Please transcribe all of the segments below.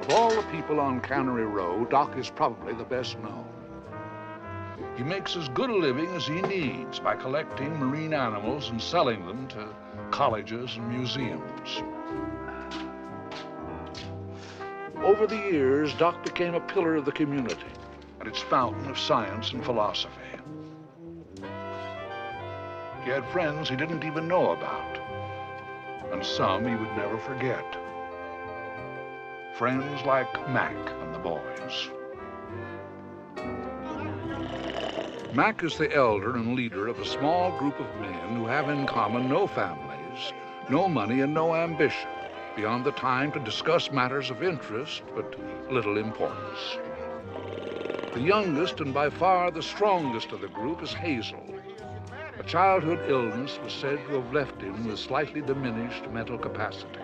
Of all the people on Cannery Row, Doc is probably the best known. He makes as good a living as he needs by collecting marine animals and selling them to colleges and museums. Over the years, Doc became a pillar of the community and its fountain of science and philosophy. He had friends he didn't even know about, and some he would never forget. Friends like Mac and the boys. Mac is the elder and leader of a small group of men who have in common no families, no money, and no ambition, beyond the time to discuss matters of interest but little importance. The youngest and by far the strongest of the group is Hazel. A childhood illness was said to have left him with slightly diminished mental capacity.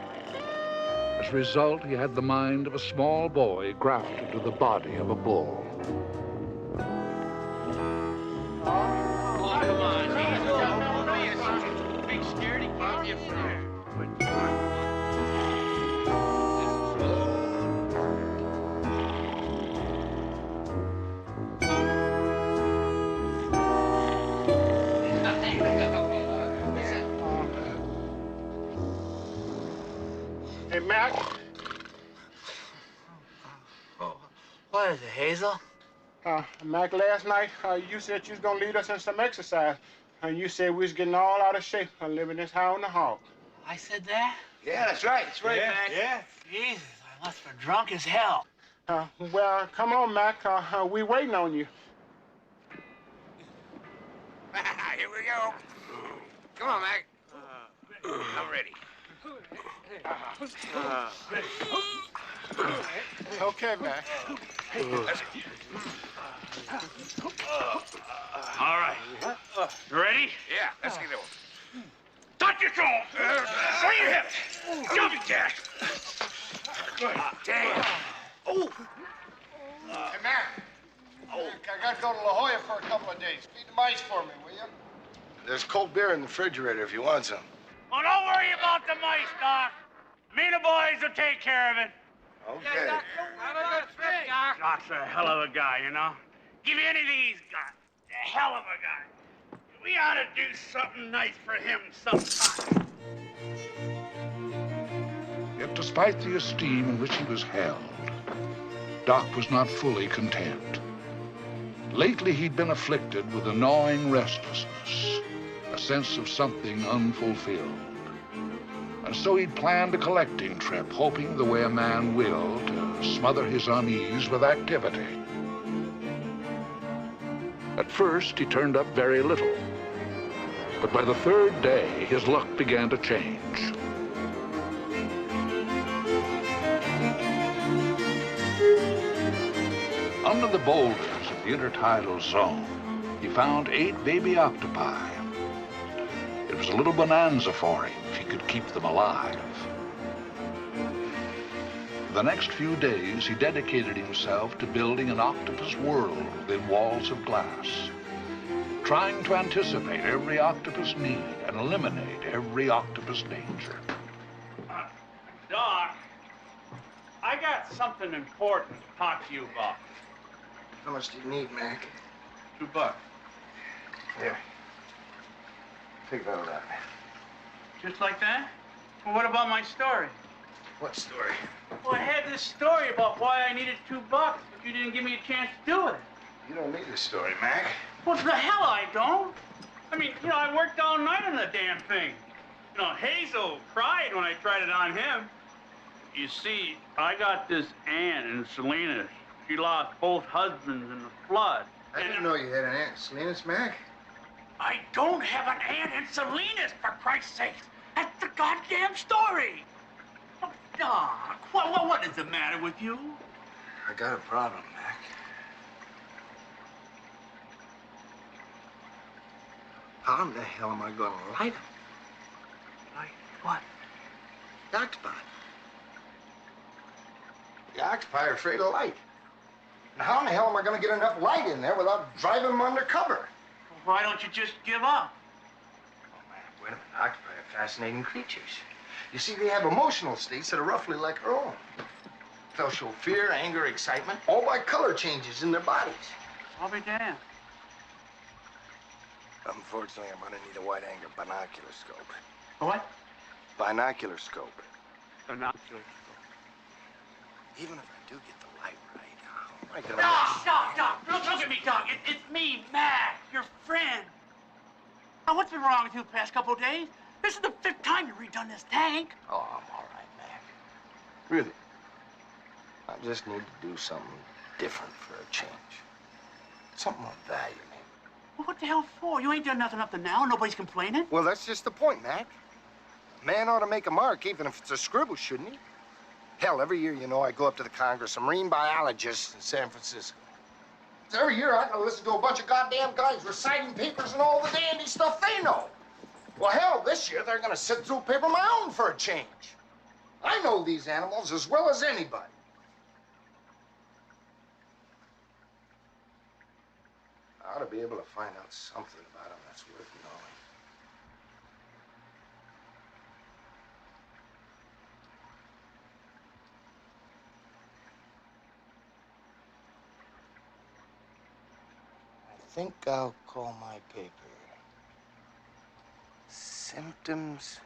As a result, he had the mind of a small boy grafted to the body of a bull. Hey, Mac. What is it, Hazel? Mac, last night you said you was gonna lead us in some exercise. And you said we was getting all out of shape and living this high on the hog. I said that? Yeah, that's right. That's right, Mac. Yeah. Jesus, I must have been drunk as hell. Well, come on, Mac. We waiting on you. Here we go. Come on, Mac. I'm ready. Okay, Mac. All right. You ready? Yeah, let's get going. Touch your toe. Swing your hips. Jump it, Jack. Good. Damn. Oh. Hey, Mac. I got to go to La Jolla for a couple of days. Feed the mice for me, will you? There's cold beer in the refrigerator if you want some. Well, don't worry about the mice, Doc. Me and the boys will take care of it. Okay. Doc's a hell of a guy, you know? Give me any of these guys. A hell of a guy. We ought to do something nice for him sometime. Yet despite the esteem in which he was held, Doc was not fully content. Lately, he'd been afflicted with a gnawing restlessness, a sense of something unfulfilled. And so he'd planned a collecting trip, hoping the way a man will to smother his unease with activity. At first, he turned up very little. But by the third day, his luck began to change. Under the boulders of the intertidal zone, he found 8 baby octopi. It was a little bonanza for him if he could keep them alive. For the next few days, he dedicated himself to building an octopus world within walls of glass, trying to anticipate every octopus need and eliminate every octopus danger. Doc, I got something important to talk to you about. How much do you need, Mac? $2. Here. Take that out. Just like that? Well, what about my story? What story? Well, I had this story about why I needed $2, but you didn't give me a chance to do it. You don't need a story, Mac. Well, the hell I don't. I mean, you know, I worked all night on the damn thing. You know, Hazel cried when I tried it on him. You see, I got this aunt in Salinas. She lost both husbands in the flood. I didn't know you had an aunt, Salinas, Mac. I don't have an aunt in Salinas, for Christ's sake. That's the goddamn story. Oh, Doc, what is the matter with you? I got a problem, Mac. How in the hell am I going to light them? Like what? The octopi. The octopi are afraid of light. Now, how in the hell am I going to get enough light in there without driving them undercover? Why don't you just give up? Oh, man, wait a minute. Octopi are fascinating creatures. You see, they have emotional states that are roughly like our own. They'll show fear, anger, excitement, all by color changes in their bodies. I'll be damned. Unfortunately, I'm gonna need a wide-angle binocular scope. A what? Binocular scope. Binoculars. Even if I do get the light right, how am I gonna... Doc, look at me, Doc. It's me, Mac, your friend. Now, what's been wrong with you the past couple of days? This is the 5th time you've redone this tank. Oh, I'm all right, Mac. Really. I just need to do something different for a change. Something of value, maybe. Well, what the hell for? You ain't done nothing up to now. Nobody's complaining. Well, that's just the point, Mac. A man ought to make a mark, even if it's a scribble, shouldn't he? Hell, every year, you know, I go up to the Congress of Marine Biologists in San Francisco. So every year, I gotta listen to a bunch of goddamn guys reciting papers and all the dandy stuff they know. Well, hell, this year, they're gonna sit through a paper of my own for a change. I know these animals as well as anybody. I ought to be able to find out something about them that's worth knowing. I think I'll call my paper Symptoms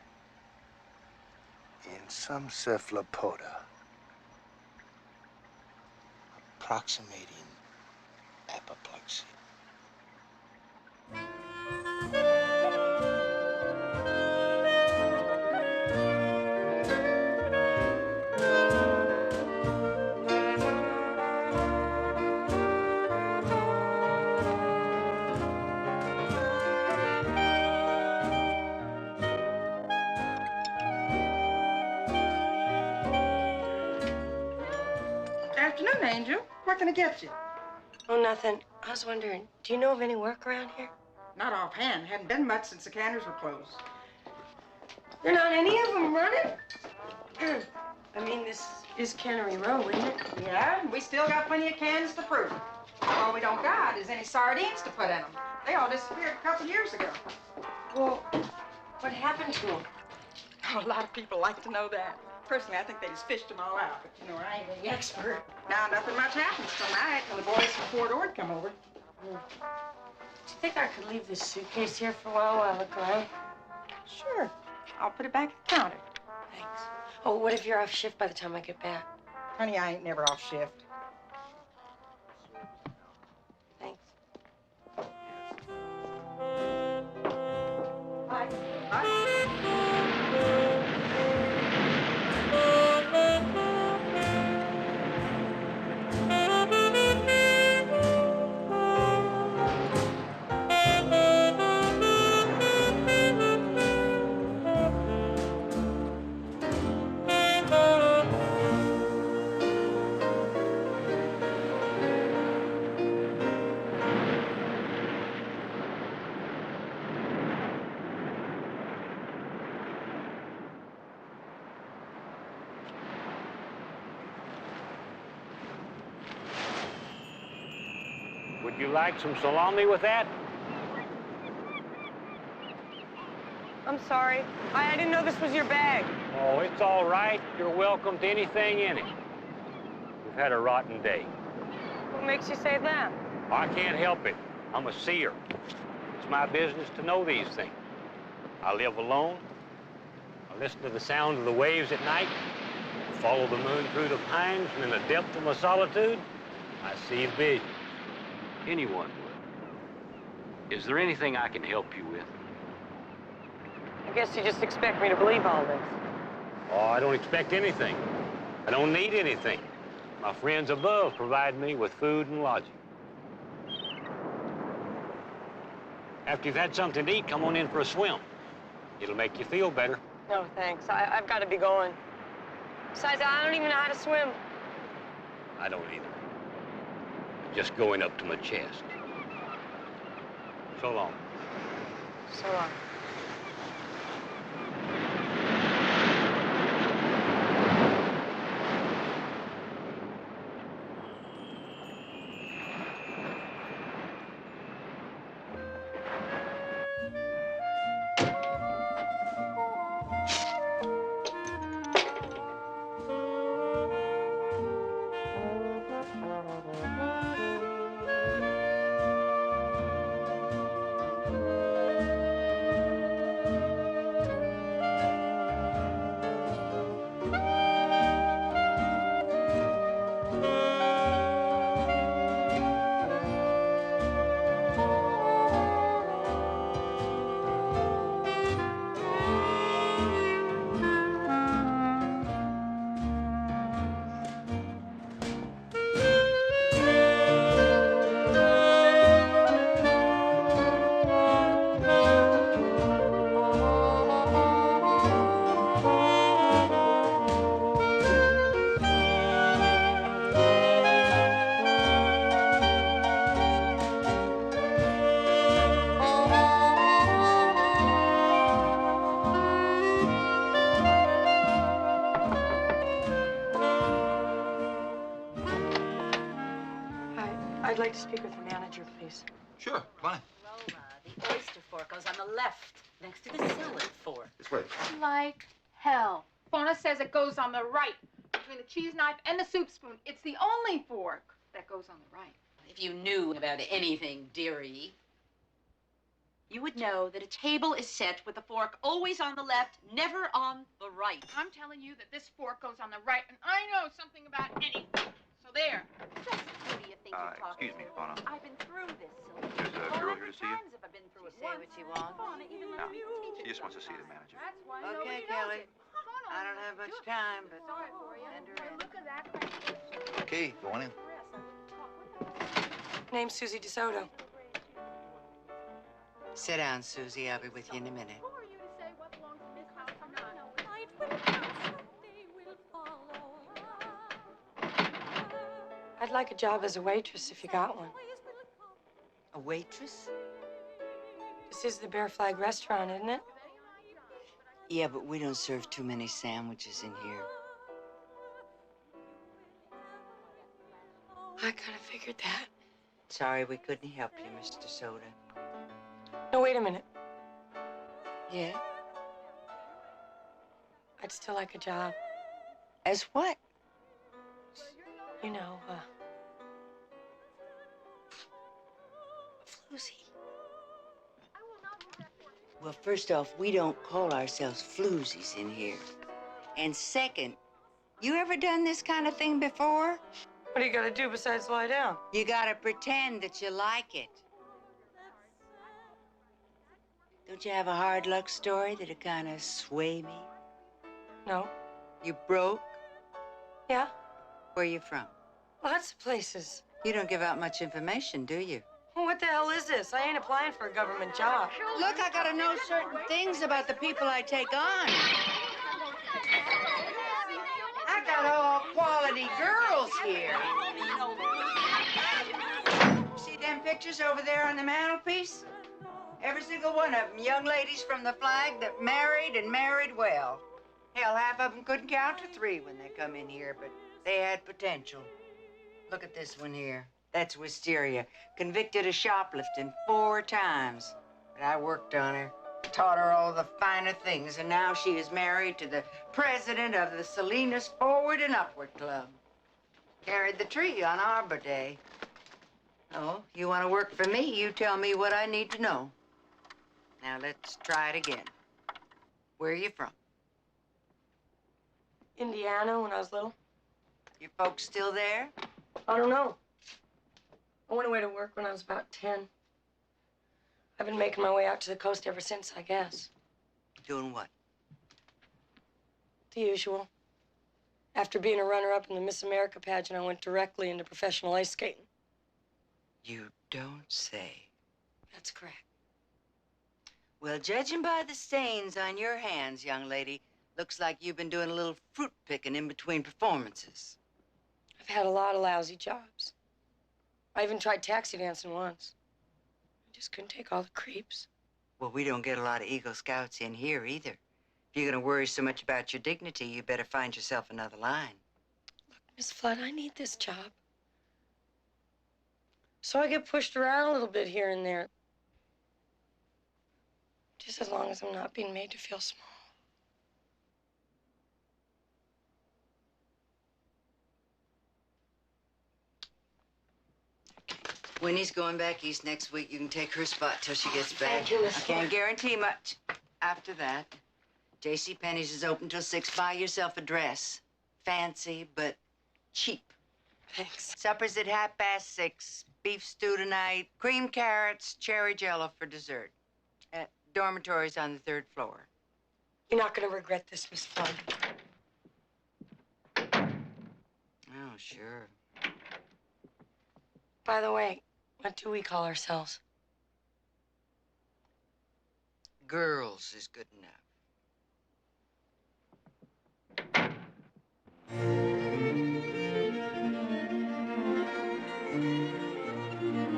in some cephalopoda approximating apoplexy. Afternoon, Angel. What can I get you? Oh, nothing. I was wondering, do you know of any work around here? Not offhand. Hadn't been much since the canneries were closed. There not any of them running? I mean, this is Cannery Row, isn't it? Yeah, we still got plenty of cans to prove it. All we don't got is any sardines to put in them. They all disappeared a couple years ago. Well, what happened to them? Oh, a lot of people like to know that. Personally, I think they just fished them all out, but you know, I ain't any expert. Now, nothing much happens tonight when the boys from Fort Ord come over. Do you think I could leave this suitcase here for a while I look around? Sure. I'll put it back at the counter. Thanks. Oh, what if you're off shift by the time I get back? Honey, I ain't never off shift. Thanks. Bye. Bye. Would you like some salami with that? I'm sorry. I didn't know this was your bag. Oh, it's all right. You're welcome to anything in it. We've had a rotten day. What makes you say that? I can't help it. I'm a seer. It's my business to know these things. I live alone. I listen to the sound of the waves at night. Follow the moon through the pines, and in the depth of my solitude, I see a vision. Anyone would. Is there anything I can help you with? I guess you just expect me to believe all this. Oh, I don't expect anything. I don't need anything. My friends above provide me with food and lodging. After you've had something to eat, come on in for a swim. It'll make you feel better. No, thanks. I've got to be going. Besides, I don't even know how to swim. I don't either. Just going up to my chest. So long. So long. I'd like to speak with the manager, please. Sure, come on in. The oyster fork goes on the left, next to the salad fork. This way. Like hell. Fauna says it goes on the right, between the cheese knife and the soup spoon. It's the only fork that goes on the right. If you knew about anything, dearie, you would know that a table is set with the fork always on the left, never on the right. I'm telling you that this fork goes on the right, and I know something about anything. So there. Just who do you think you're talking Excuse me, to? Fauna. I've been through this, Sylvia. There's a girl here to see you. Times have I been through it say what you want. Fauna, even No, the she just wants to see the manager. That's why Okay, nobody knows Kelly. it. Fauna, I don't have much time, but sorry for you. send her Boy, in. look at that crack. Okay, go on in. Name's Suzy DeSoto. Sit down, Susie. I'll be with you in a minute. Who are you to say what belongs in this house or not? I'd like a job as a waitress if you got one. A waitress? This is the Bear Flag restaurant, isn't it? Yeah, but we don't serve too many sandwiches in here. I kind of figured that. Sorry we couldn't help you, Mr. Soda. No, wait a minute. Yeah? I'd still like a job. As what? You know, Floozy. Well, first off, we don't call ourselves floozies in here. And second, you ever done this kind of thing before? what do you gotta do besides lie down? You gotta pretend that you like it. Don't you have a hard luck story that'll kind of sway me? No. You broke? Yeah? Where you from? Lots of places. You don't give out much information, do you? Well, what the hell is this? I ain't applying for a government job. Look, I gotta know certain things about the people I take on. I got all quality girls here. See them pictures over there on the mantelpiece? Every single one of them, young ladies from the flag that married and married well. Hell, half of them couldn't count to 3 when they come in here, but they had potential. Look at this one here. That's Wisteria, convicted of shoplifting 4 times. But I worked on her, taught her all the finer things, and now she is married to the president of the Salinas Forward and Upward Club. Carried the tree on Arbor Day. Oh, you want to work for me, you tell me what I need to know. Now, let's try it again. Where are you from? Indiana when I was little. Your folks still there? I don't know. I went away to work when I was about 10. I've been making my way out to the coast ever since, I guess. Doing what? The usual. After being a runner-up in the Miss America pageant, I went directly into professional ice skating. You don't say. That's correct. Well, judging by the stains on your hands, young lady, looks like you've been doing a little fruit picking in between performances. I've had a lot of lousy jobs. I even tried taxi dancing once. I just couldn't take all the creeps. Well, we don't get a lot of Eagle Scouts in here either. If you're gonna worry so much about your dignity, you better find yourself another line. Look, Miss Flood, I need this job. So I get pushed around a little bit here and there. Just as long as I'm not being made to feel small. Winnie's going back east next week. You can take her spot till she gets back. Thank you, Miss I can't guarantee much after that. JCPenney's is open till 6. Buy yourself a dress. Fancy, but cheap. Thanks. Supper's at 6:30. Beef stew tonight. Cream carrots, cherry jello for dessert. Dormitories on the 3rd floor. You're not gonna regret this, Miss Flood. Oh, sure. By the way, what do we call ourselves? Girls is good enough.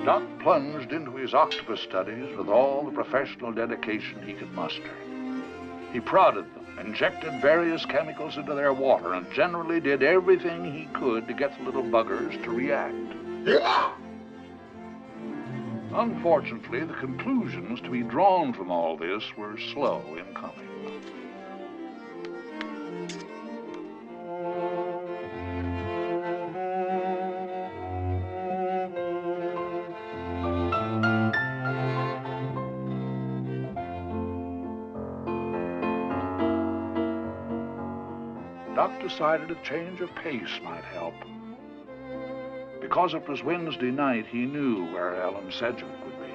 Doc plunged into his octopus studies with all the professional dedication he could muster. He prodded them, injected various chemicals into their water, and generally did everything he could to get the little buggers to react. Unfortunately, the conclusions to be drawn from all this were slow in coming. Doc decided a change of pace might help. Because it was Wednesday night, he knew where Ellen Sedgwick would be.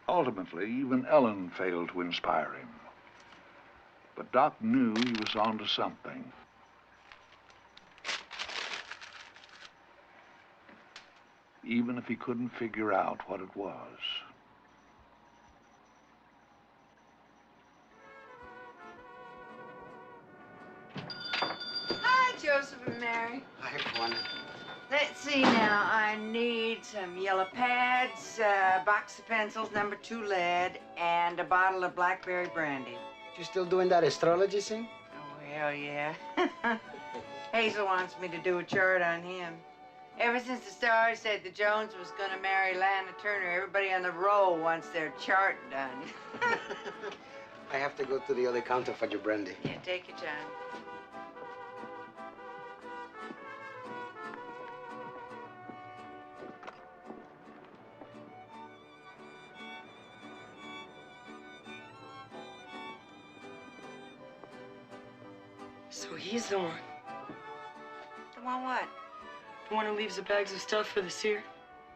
Ultimately, even Ellen failed to inspire him. But Doc knew he was onto something. Even if he couldn't figure out what it was. Hi, Joseph and Mary. Hi, Juana. Let's see now. I need some yellow pads, a box of pencils, number 2 lead, and a bottle of blackberry brandy. You still doing that astrology thing? Oh, hell yeah. Hazel wants me to do a chart on him. Ever since the Star said the Jones was going to marry Lana Turner, everybody on the row wants their chart done. I have to go to the other counter for your brandy. Yeah, take your time. So he's the one. The one what? The one who leaves the bags of stuff for the seer?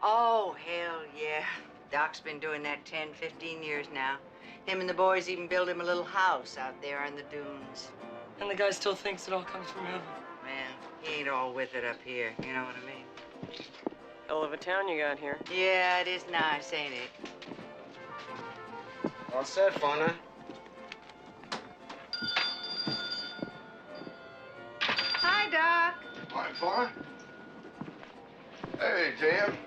Oh, hell yeah. Doc's been doing that 10, 15 years now. Him and the boys even built him a little house out there on the dunes. And the guy still thinks it all comes from heaven. Man, he ain't all with it up here, you know what I mean? Hell of a town you got here. Yeah, it is nice, ain't it? All set, Fauna. Hi, Doc. Morning, Fauna. Hey, Jim.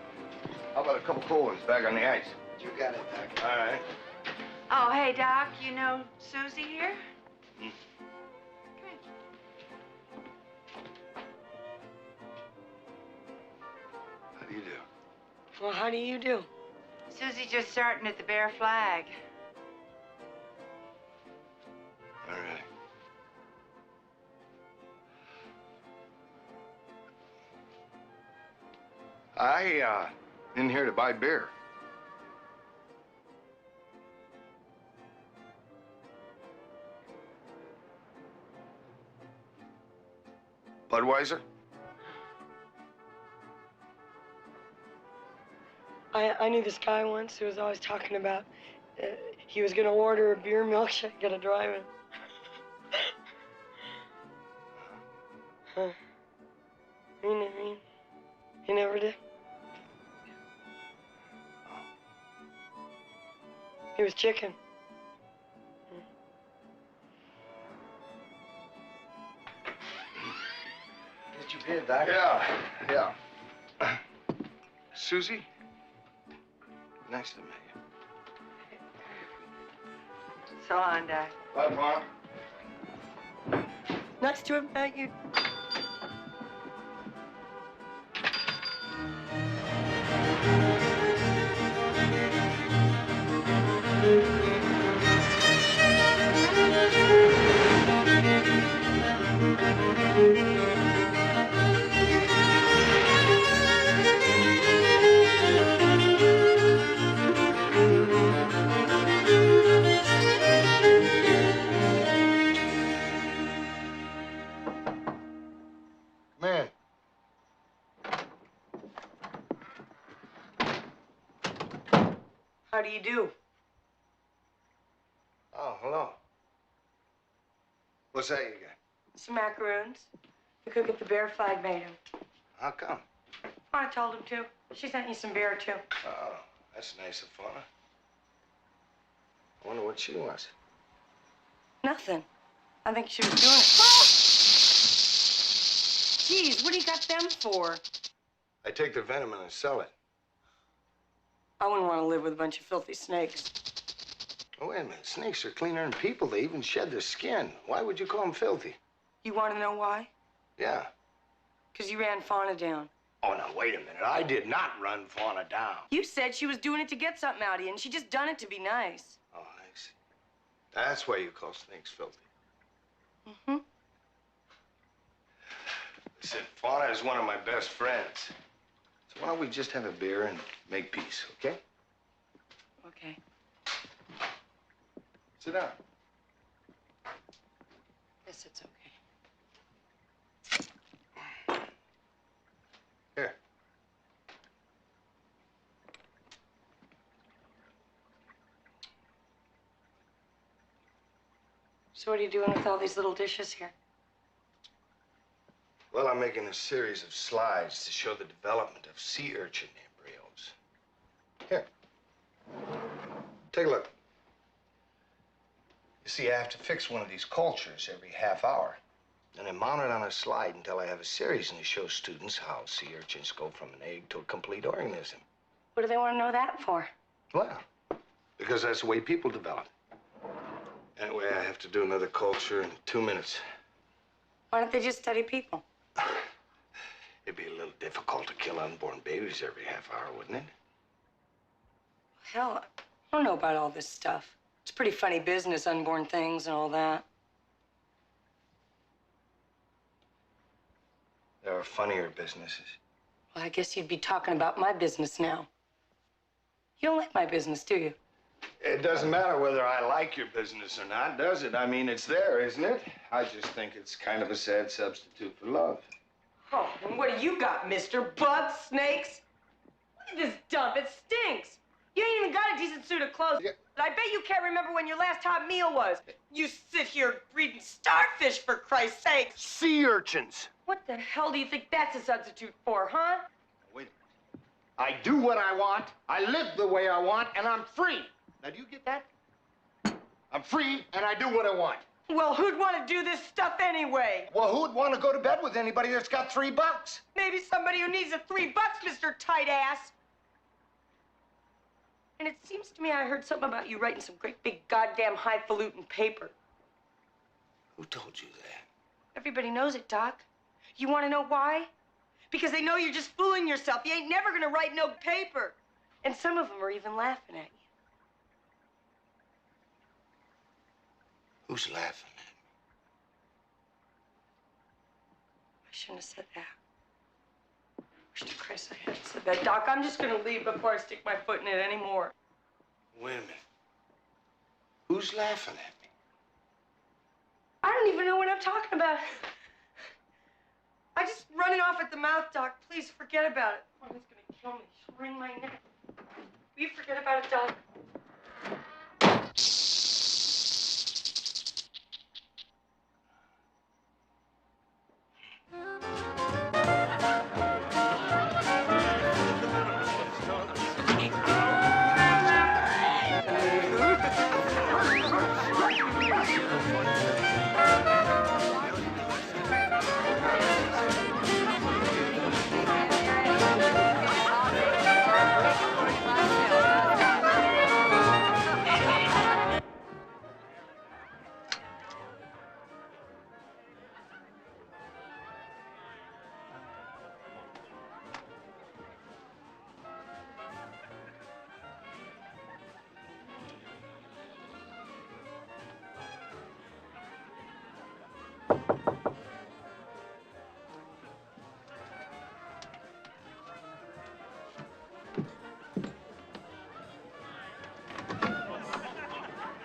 How about a couple cold ones back on the ice? You got it, Doc. All right. Oh, hey, Doc, you know Suzy here? Hmm. How do you do? Well, how do you do? Suzy just starting at the Bear Flag. All right. I in here to buy beer. Budweiser? I knew this guy once who was always talking about he was going to order a beer milkshake at a drive-in. Huh. He never did. He was chicken. Get your beer, Doc. Yeah. Suzy? Nice to meet you. So long, Doc. Bye, Fauna. Nice to have met you. Man. How do you do? Oh, hello. What's that you got? Some macaroons, The cook at the Bear Flag made him. How come? I told him to. She sent you some beer, too. Oh, that's nice of Fauna. I wonder what she wants. Nothing. I think she was doing it. Oh! Jeez, what do you got them for? I take their venom and I sell it. I wouldn't want to live with a bunch of filthy snakes. Oh, wait a minute. Snakes are cleaner than people. They even shed their skin. Why would you call them filthy? You want to know why? Yeah. Because you ran Fauna down. Oh, now, wait a minute. I did not run Fauna down. You said she was doing it to get something out of you, and she just done it to be nice. Oh, I see. That's why you call snakes filthy. Mm-hmm. Listen, Fauna is one of my best friends. So why don't we just have a beer and make peace, okay? Okay. Sit down. Yes, it's okay. Here. So what are you doing with all these little dishes here? Well, I'm making a series of slides to show the development of sea urchin embryos. Here. Take a look. You see, I have to fix one of these cultures every half hour. And then mount it on a slide until I have a series and to show students how sea urchins go from an egg to a complete organism. What do they want to know that for? Well, because that's the way people develop. Anyway, I have to do another culture in 2 minutes. Why don't they just study people? It'd be a little difficult to kill unborn babies every half hour, wouldn't it? Hell, I don't know about all this stuff. It's pretty funny business, unborn things and all that. There are funnier businesses. Well, I guess you'd be talking about my business now. You don't like my business, do you? It doesn't matter whether I like your business or not, does it? I mean, it's there, isn't it? I just think it's kind of a sad substitute for love. Oh, and what do you got, mister? Bugs, snakes? Look at this dump. It stinks. You ain't even got a decent suit of clothes. Yeah. But I bet you can't remember when your last hot meal was. You sit here breeding starfish, for Christ's sake. Sea urchins. What the hell do you think that's a substitute for, huh? Wait. I do what I want, I live the way I want, and I'm free. Now, do you get that? I'm free, and I do what I want. Well, who'd want to do this stuff anyway? Well, who'd want to go to bed with anybody that's got $3? Maybe somebody who needs the $3, Mr. Tight Ass. And it seems to me I heard something about you writing some great big goddamn highfalutin paper. Who told you that? Everybody knows it, Doc. You want to know why? Because they know you're just fooling yourself. You ain't never gonna write no paper. And some of them are even laughing at you. Who's laughing at me? I shouldn't have said that. Wish to Christ I hadn't said that. Doc, I'm just gonna leave before I stick my foot in it anymore. Wait a minute. Who's laughing at me? I don't even know what I'm talking about. I just running off at the mouth, Doc. Please forget about it. Oh, he's gonna kill me. She'll wring my neck. Will you forget about it, Doc?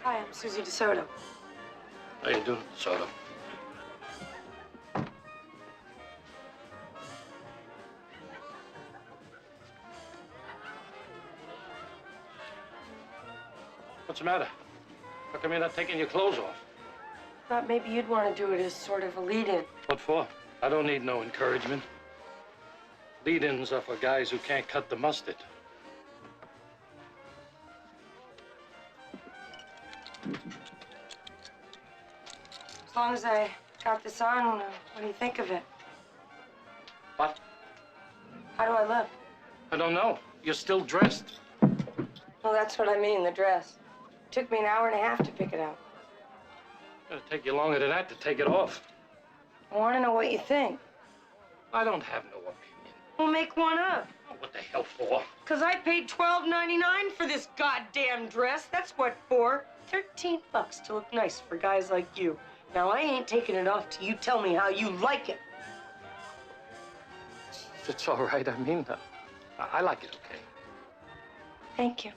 Hi, I'm Suzy DeSoto. How you doing, DeSoto? What's the matter? How come you're not taking your clothes off? Thought maybe you'd want to do it as sort of a lead-in. What for? I don't need no encouragement. Lead-ins are for guys who can't cut the mustard. As long as I got this on, what do you think of it? What? How do I look? I don't know. You're still dressed. Well, that's what I mean, the dress. Took me an hour and a half to pick it out. It'll take you longer than that to take it off. I want to know what you think. I don't have no opinion. We'll make one up. Oh, what the hell for? Because I paid $12.99 for this goddamn dress. That's what for. $13 to look nice for guys like you. Now, I ain't taking it off till you tell me how you like it. It's all right. I mean, I like it okay. Thank you.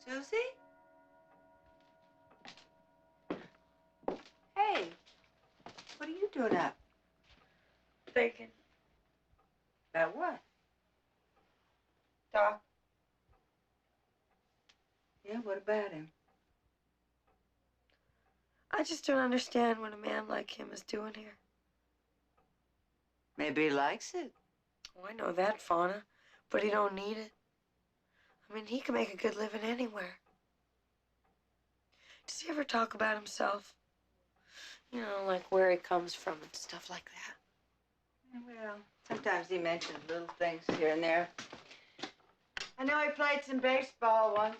Susie? Hey, what are you doing up? Thinking. About what? Doc. Yeah, what about him? I just don't understand what a man like him is doing here. Maybe he likes it. Oh, I know that, Fauna, but he don't need it. I mean, he can make a good living anywhere. Does he ever talk about himself? You know, like where he comes from and stuff like that. Well, sometimes he mentions little things here and there. I know he played some baseball once.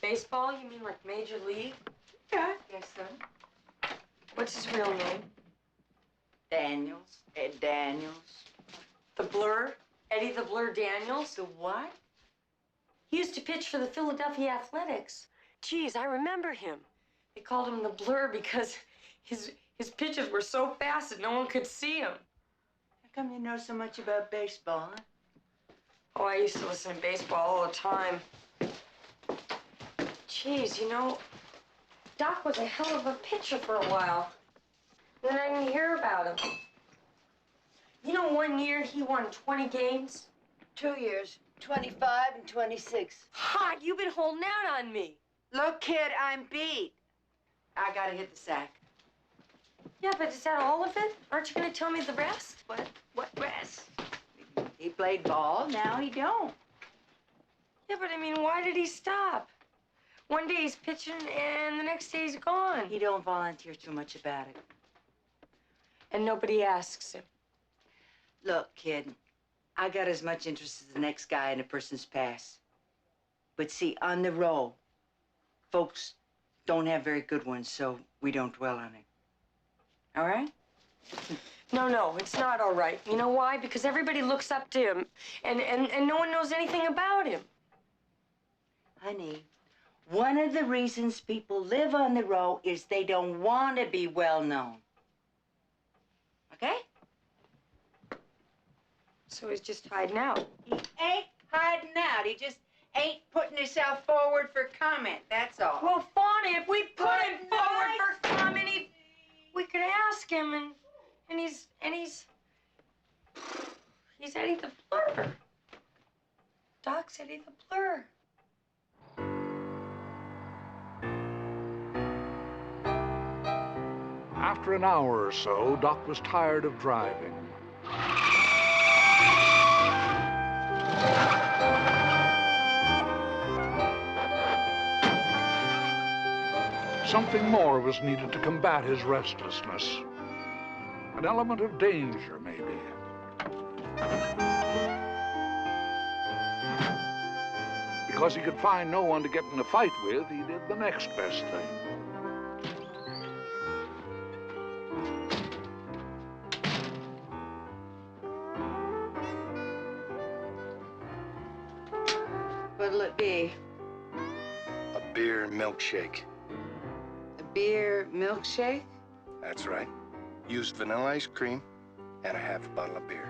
Baseball? You mean like Major League? Yeah, I guess so. What's his real name? Daniels. Ed Daniels. The Blur? Eddie the Blur Daniels? The what? He used to pitch for the Philadelphia Athletics. Geez, I remember him. They called him the Blur because his pitches were so fast that no one could see him. How come you know so much about baseball, huh? Oh, I used to listen to baseball all the time. Geez, you know, Doc was a hell of a pitcher for a while. And then I didn't hear about him. You know, one year he won 20 games. 2 years. 25 and 26. Hot, you've been holding out on me. Look, kid, I'm beat. I gotta hit the sack. Yeah, but is that all of it? Aren't you gonna tell me the rest? What rest? He played ball, now he don't. Yeah, but I mean, why did he stop? One day he's pitching and the next day he's gone. He don't volunteer too much about it. And nobody asks him. Look, kid, I got as much interest as the next guy in a person's past. But see, on the roll, folks don't have very good ones, so we don't dwell on it. All right? No, it's not all right. You know why? Because everybody looks up to him, and no one knows anything about him. Honey, one of the reasons people live on the row is they don't want to be well known. Okay? So he's just hiding out. He ain't hiding out. He just ain't putting himself forward for comment, that's all. Well, Fauna, if we put him forward for comment, we could ask him, and he's Eddie the Blur. Doc's Eddie the Blur. After an hour or so, Doc was tired of driving. Something more was needed to combat his restlessness. An element of danger, maybe. Because he could find no one to get in a fight with, he did the next best thing. What'll it be? A beer milkshake. A beer milkshake? That's right. Use vanilla ice cream and a half a bottle of beer.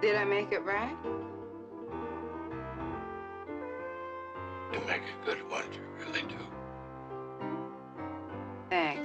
Did I make it right? You make a good one, you really do. Thanks.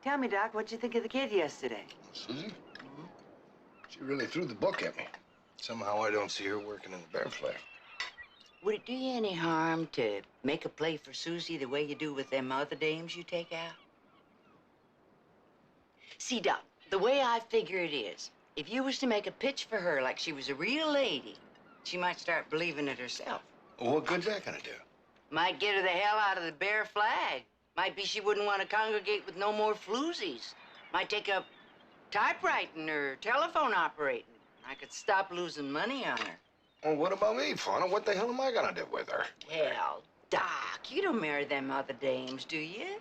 Tell me, Doc, what'd you think of the kid yesterday? Suzy? She really threw the book at me. Somehow I don't see her working in the bear flat. Would it do you any harm to make a play for Suzy the way you do with them other dames you take out? See, Doc, the way I figure it is, if you was to make a pitch for her like she was a real lady, she might start believing it herself. Well, what good's that gonna do? Might get her the hell out of the bare flag. Might be she wouldn't want to congregate with no more floozies. Might take up typewriting or telephone operating. I could stop losing money on her. Well, what about me, Fauna? What the hell am I gonna do with her? Hell, Doc, you don't marry them other dames, do you?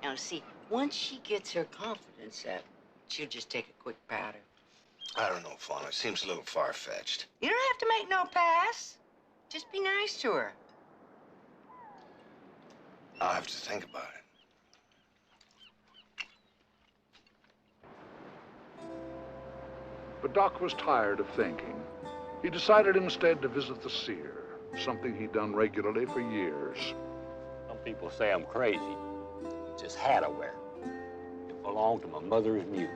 Now, see, once she gets her confidence up, she'll just take a quick powder. I don't know, Fauna. Seems a little far-fetched. You don't have to make no pass. Just be nice to her. I'll have to think about it. But Doc was tired of thinking. He decided instead to visit the seer, something he'd done regularly for years. Some people say I'm crazy. It's this hat I wear. It belonged to my mother's mule.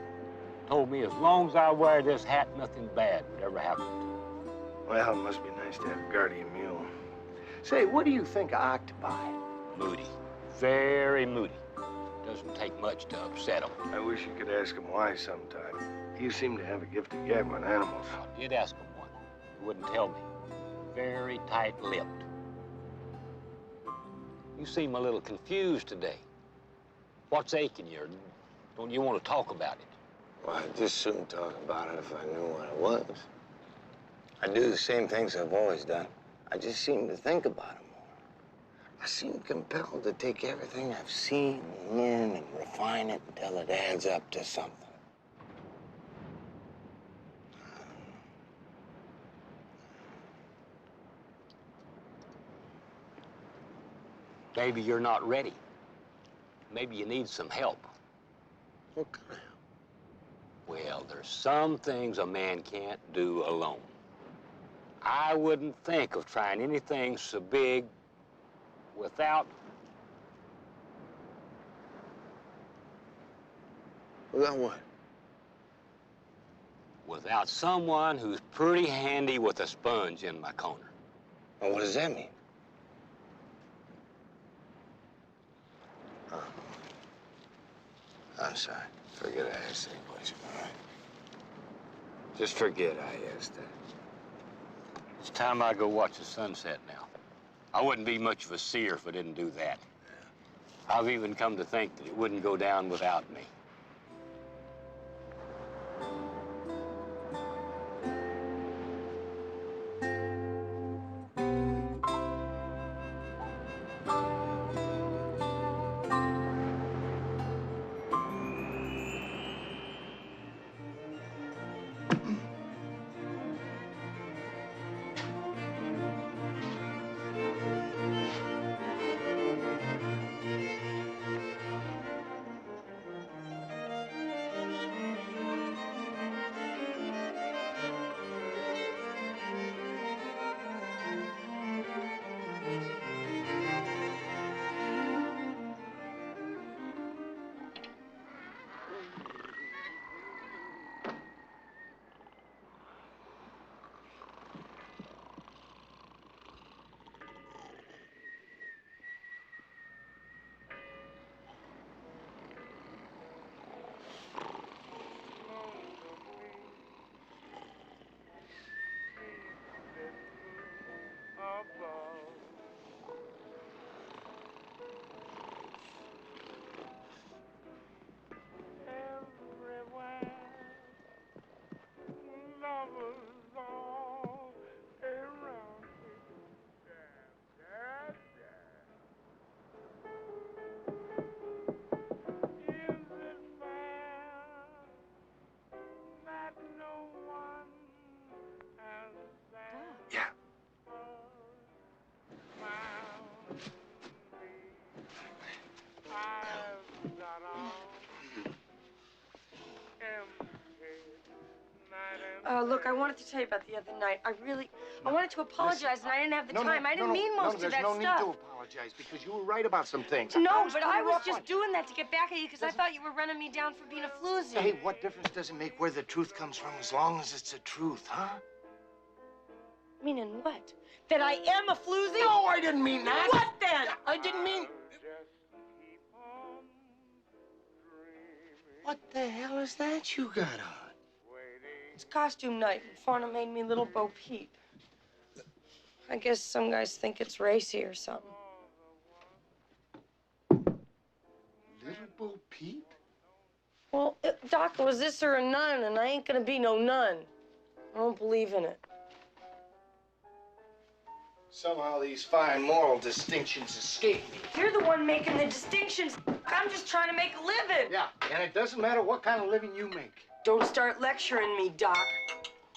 Told me as long as I wear this hat, nothing bad would ever happen to me. Well, it must be nice to have a guardian mule. Say, what do you think of octopi? Moody. Very moody. Doesn't take much to upset him. I wish you could ask him why sometime. You seem to have a gift of gab on animals. I did ask him one. He wouldn't tell me. Very tight-lipped. You seem a little confused today. What's aching you? Don't you want to talk about it? Well, I'd just soon talk about it if I knew what it was. I do the same things I've always done. I just seem to think about it more. I seem compelled to take everything I've seen and learned and refine it until it adds up to something. Maybe you're not ready. Maybe you need some help. What kind of help? Well, there's some things a man can't do alone. I wouldn't think of trying anything so big without... Without what? Without someone who's pretty handy with a sponge in my corner. Well, what does that mean? I'm sorry. Forget I asked that question, all right? Just forget I asked that. It's time I go watch the sunset now. I wouldn't be much of a seer if I didn't do that. Yeah. I've even come to think that it wouldn't go down without me. Look, I wanted to tell you about the other night. I wanted to apologize, and I didn't have the time. I didn't mean most of that stuff. There's no need to apologize, because you were right about some things. No, but I was just doing that to get back at you, because I thought you were running me down for being a floozy. Hey, what difference does it make where the truth comes from as long as it's the truth, huh? Meaning what? That I am a floozy? No, I didn't mean that. What then? I didn't mean... What the hell is that you got on? It's costume night, and Fauna made me Little Bo Peep. I guess some guys think it's racy or something. Little Bo Peep? Well, Doc, was this or a nun, and I ain't gonna be no nun. I don't believe in it. Somehow these fine moral distinctions escape me. You're the one making the distinctions. I'm just trying to make a living. Yeah, and it doesn't matter what kind of living you make. Don't start lecturing me, Doc.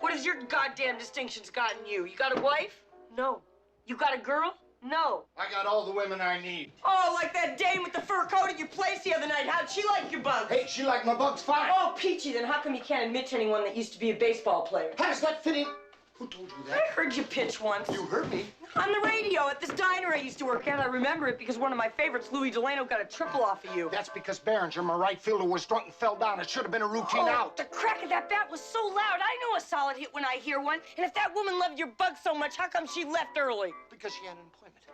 What has your goddamn distinctions gotten you? You got a wife? No. You got a girl? No. I got all the women I need. Oh, like that dame with the fur coat at your place the other night. How'd she like your bugs? Hey, she liked my bugs fine. Oh, peachy, then how come you can't admit to anyone that used to be a baseball player? How does that fit in? Who told you that? I heard you pitch once. You heard me? On the radio at this diner I used to work at. I remember it because one of my favorites, Louis Delano, got a triple off of you. That's because Behringer, my right fielder, was drunk and fell down. It should have been a routine out. The crack of that bat was so loud. I know a solid hit when I hear one. And if that woman loved your bug so much, how come she left early? Because she had an appointment.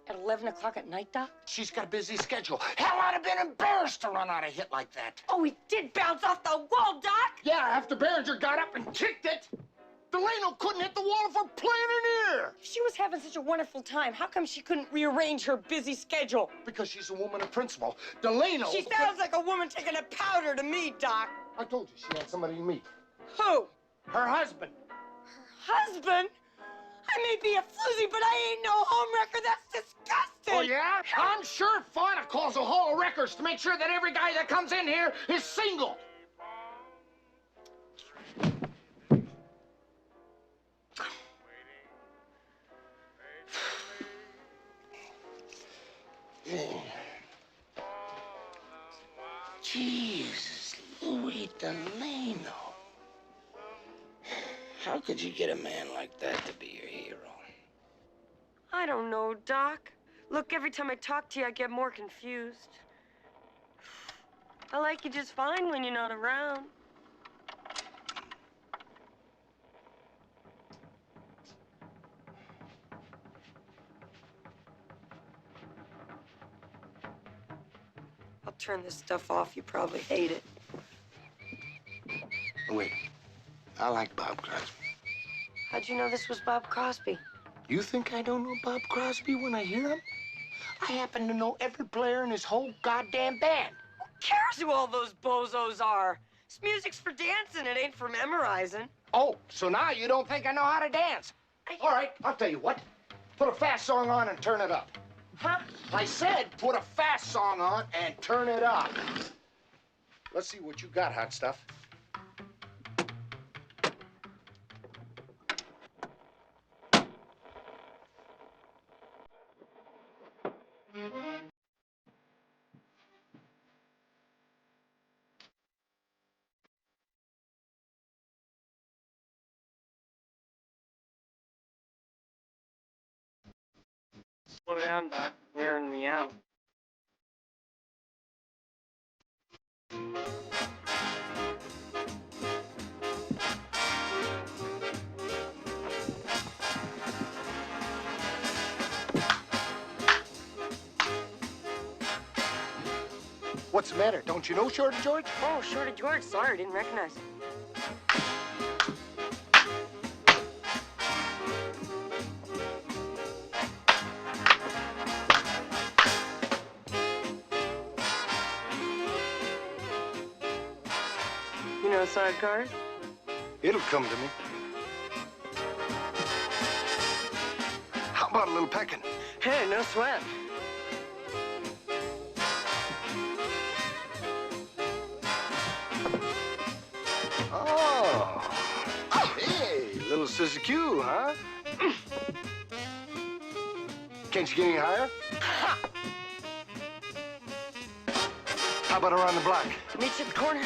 At 11 o'clock at night, Doc? She's got a busy schedule. Hell, I'd have been embarrassed to run out a hit like that. Oh, it did bounce off the wall, Doc? Yeah, after Behringer got up and kicked it. Delano couldn't hit the wall for playing an ear. If she was having such a wonderful time, how come she couldn't rearrange her busy schedule? Because she's a woman of principle. Delano... She sounds like a woman taking a powder to me, Doc. I told you she had somebody to meet. Who? Her husband. Her husband? I may be a floozy, but I ain't no homewrecker. That's disgusting. Oh, yeah? I'm sure Fauna calls a hall of records to make sure that every guy that comes in here is single. Jesus, Louis Delano. How could you get a man like that to be your hero? I don't know, Doc. Look, every time I talk to you, I get more confused. I like you just fine when you're not around. I'll turn this stuff off. You probably hate it. Wait, I like Bob Crosby. How'd you know this was Bob Crosby? You think I don't know Bob Crosby when I hear him? I happen to know every player in his whole goddamn band. Who cares who all those bozos are? This music's for dancing, it ain't for memorizing. Oh, so now you don't think I know how to dance? All right, I'll tell you what. Put a fast song on and turn it up. Huh? I said put a fast song on and turn it up. Let's see what you got, hot stuff. Slow down, Doc. Wearing me out. What's the matter? Don't you know Shorty George? Oh, Shorty George. Sorry, didn't recognize him. You know sidecars? It'll come to me. How about a little pecking? Hey, no sweat. Oh. Hey, little Suzy Q, huh? Can't you get any higher? How about around the block? Meet you at the corner.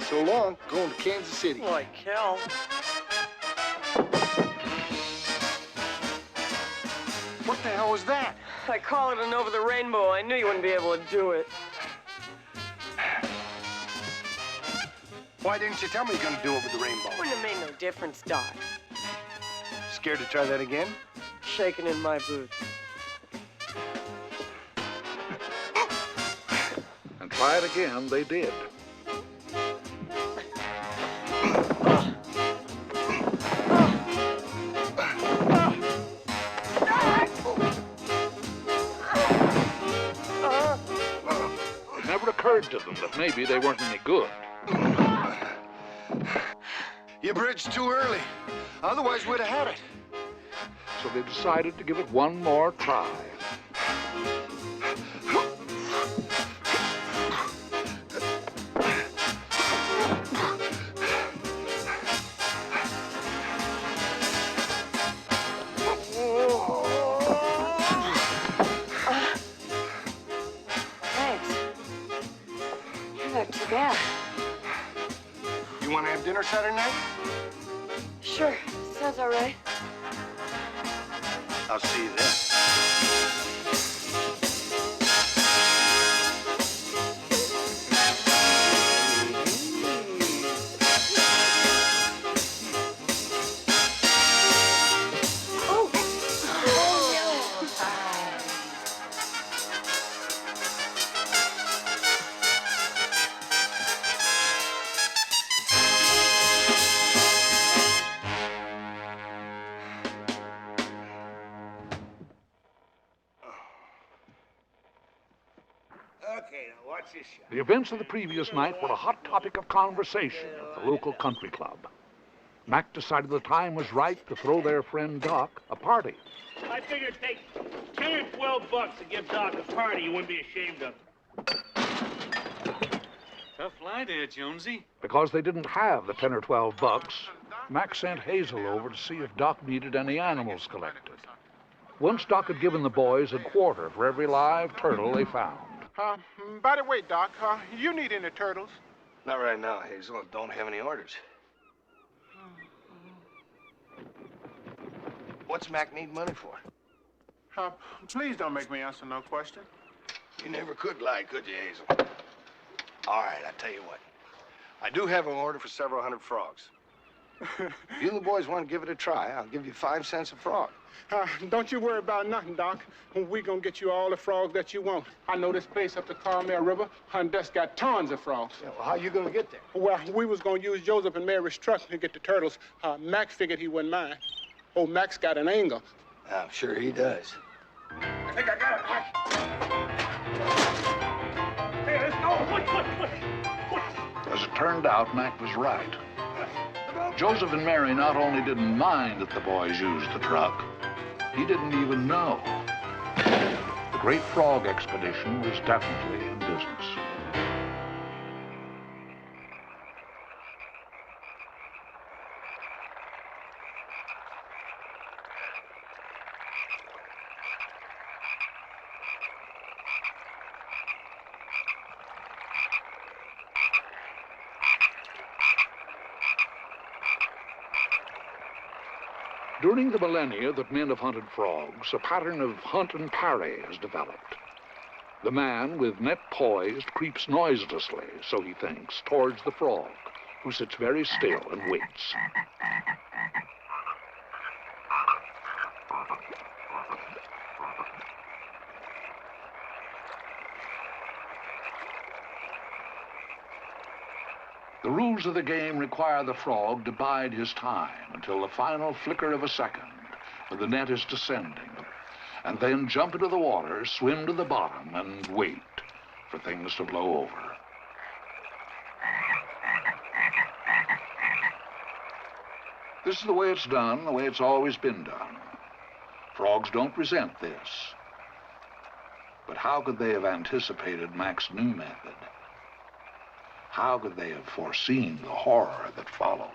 So long, going to Kansas City. Like hell. What the hell was that? I call it an over the rainbow. I knew you wouldn't be able to do it. Why didn't you tell me you're gonna do it with the rainbow? Wouldn't have made no difference, Doc. Scared to try that again? Shaking in my boots. And try it again they did. It never occurred to them that maybe they weren't any good. You bridged too early. Otherwise, we'd have had it. So they decided to give it one more try. Thanks. You're not too bad. You want to have dinner Saturday night? Sure, sounds all right. I'll see you then. Okay, now watch this shot. The events of the previous night were a hot topic of conversation at the local country club. Mac decided the time was right to throw their friend Doc a party. I figured it'd take 10 or 12 bucks to give Doc a party. You wouldn't be ashamed of it. Tough lie there, Jonesy. Because they didn't have the 10 or 12 bucks, Mac sent Hazel over to see if Doc needed any animals collected. Once Doc had given the boys a quarter for every live turtle they found. By the way, Doc, you need any turtles? Not right now, Hazel. I don't have any orders. What's Mac need money for? Please don't make me answer no question. You never could lie, could you, Hazel? All right, I tell you what. I do have an order for several hundred frogs. If you and the boys want to give it a try, I'll give you 5 cents a frog. Don't you worry about nothing, Doc. We're gonna get you all the frogs that you want. I know this place up the Carmel River, and that's got tons of frogs. Yeah, well, how you gonna get there? Well, we was gonna use Joseph and Mary's truck to get the turtles. Mac figured he wouldn't mind. Oh, Mac's got an angle. I'm sure he does. I think I got it, Mac. Hey, let's go. As it turned out, Mac was right. Joseph and Mary not only didn't mind that the boys used the truck, he didn't even know. The Great Frog Expedition was definitely in business. During the millennia that men have hunted frogs, a pattern of hunt and parry has developed. The man, with net poised, creeps noiselessly, so he thinks, towards the frog, who sits very still and waits. The rules of the game require the frog to bide his time until the final flicker of a second when the net is descending, and then jump into the water, swim to the bottom, and wait for things to blow over. This is the way it's done, the way it's always been done. Frogs don't resent this. But how could they have anticipated Mac's new method? How could they have foreseen the horror that followed?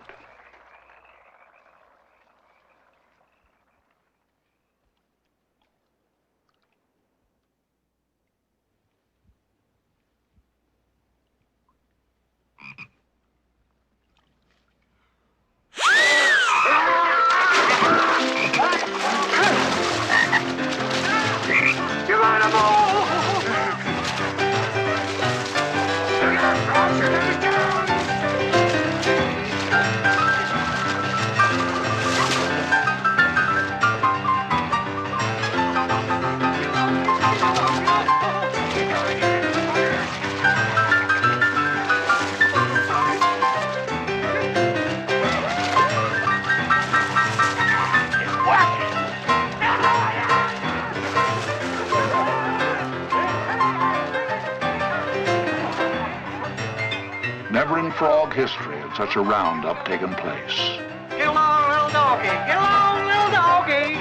dark history had such a roundup taken place. Get along, little doggy. Get along, little doggy.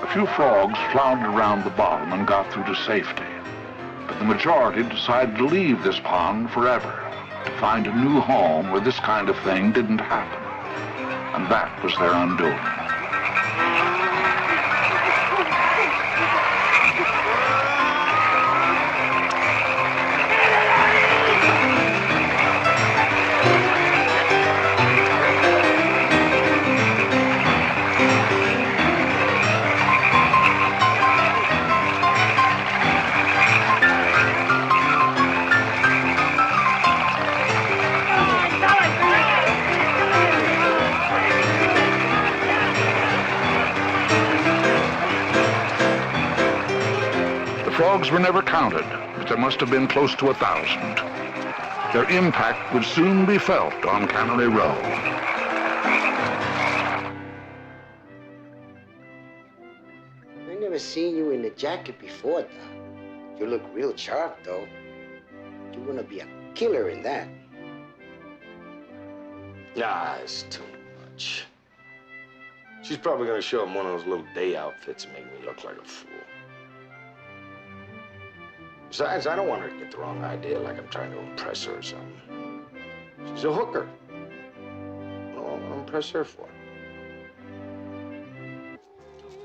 A few frogs floundered around the bottom and got through to safety. But the majority decided to leave this pond forever, to find a new home where this kind of thing didn't happen. And that was their undoing. The frogs were never counted, but there must have been close to 1,000. Their impact would soon be felt on Cannery Row. I never seen you in a jacket before, Doc. You look real sharp, though. You're gonna be a killer in that. Nah, it's too much. She's probably gonna show him one of those little day outfits and make me look like a fool. Besides, I don't want her to get the wrong idea like I'm trying to impress her or something. She's a hooker. What do I want to impress her for?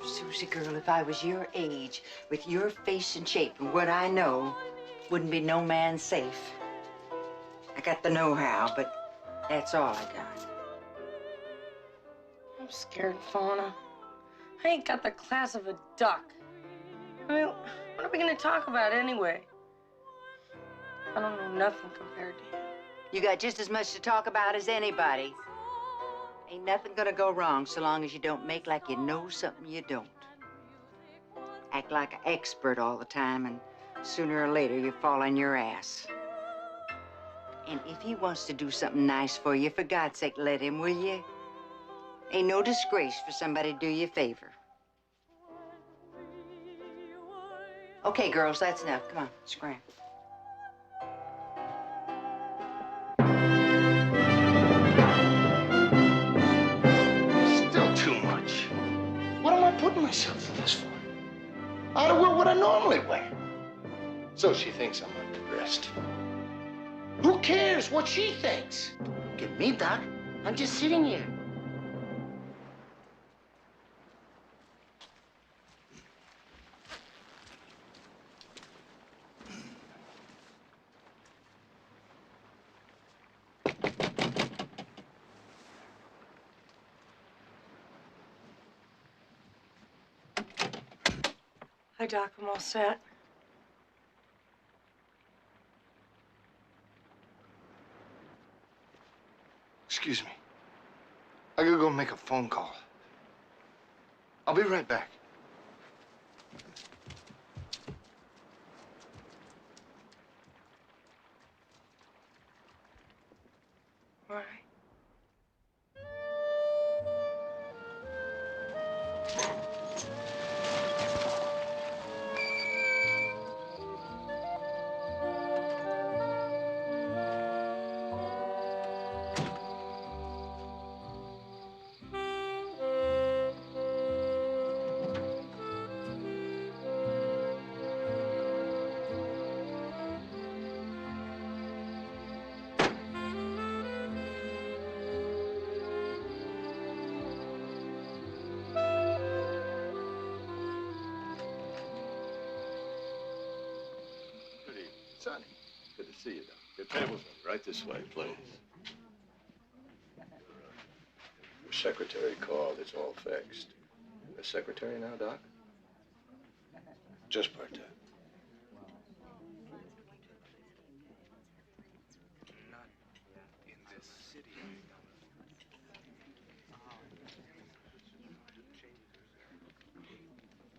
Susie, girl, if I was your age, with your face and shape and what I know, wouldn't be no man safe. I got the know-how, but that's all I got. I'm scared, Fauna. I ain't got the class of a duck. I mean, what are we gonna talk about anyway? I don't know nothing compared to you. You got just as much to talk about as anybody. Ain't nothing gonna go wrong so long as you don't make like you know something you don't. Act like an expert all the time, and sooner or later you fall on your ass. And if he wants to do something nice for you, for God's sake, let him, will you? Ain't no disgrace for somebody to do you a favor. Okay, girls, that's enough. Come on, scram. Still too much. What am I putting myself through this for? I'd have wear what I normally wear. So she thinks I'm underdressed. Who cares what she thinks? Look at me, Doc. I'm just sitting here. Hi, Doc. I'm all set. Excuse me. I gotta go make a phone call. I'll be right back. All right. Sonny, good to see you, Doc. Your table's right this way, please. Your secretary called. It's all fixed. The secretary now, Doc? Just part-time.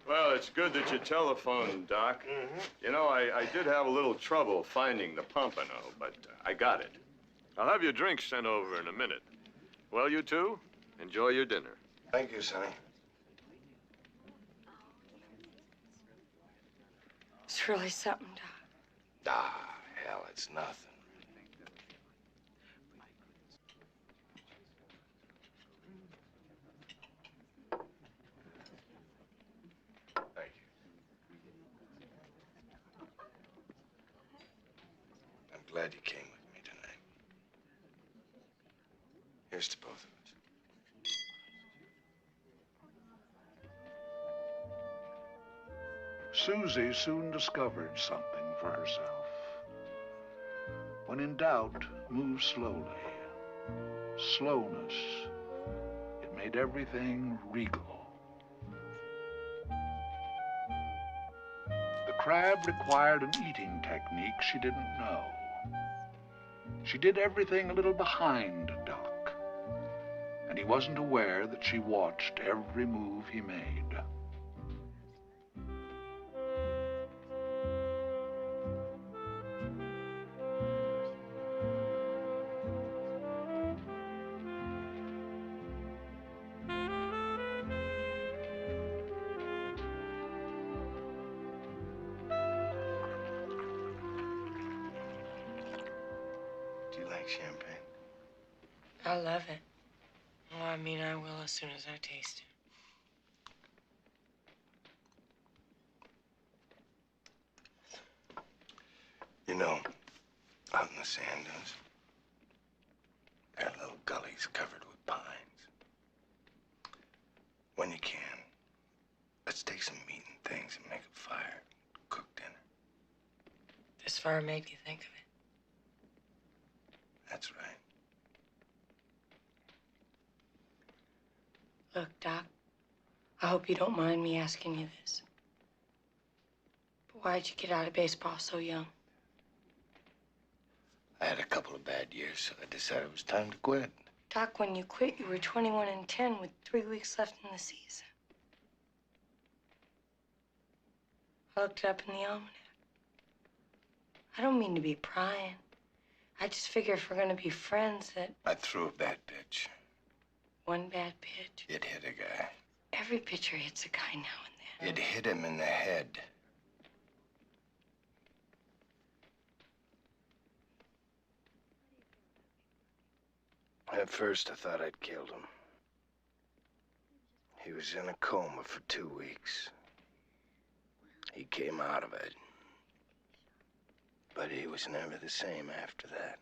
Well, it's good that you telephoned, Doc. You know, I did have a little trouble finding the pompano, but I got it. I'll have your drinks sent over in a minute. Well, you two, enjoy your dinner. Thank you, Sonny. It's really something, Doc. Ah, hell, it's nothing. glad you came with me tonight. Here's to both of us. Suzy soon discovered something for herself. When in doubt, move slowly. Slowness, it made everything regal. The crab required an eating technique she didn't know. She did everything a little behind Doc, and he wasn't aware that she watched every move he made. Do you like champagne? I love it. Well, I mean, I will as soon as I taste it. You know, out in the sand dunes, there are little gullies covered with pines. When you can, let's take some meat and things and make a fire, cook dinner. This fire made you think of it. That's right. Look, Doc, I hope you don't mind me asking you this. But why'd you get out of baseball so young? I had a couple of bad years, so I decided it was time to quit. Doc, when you quit, you were 21-10 with 3 weeks left in the season. I looked it up in the almanac. I don't mean to be prying. I just figure if we're gonna be friends that... I threw a bad pitch. One bad pitch. It hit a guy. Every pitcher hits a guy now and then. It hit him in the head. At first, I thought I'd killed him. He was in a coma for 2 weeks. He came out of it. But he was never the same after that.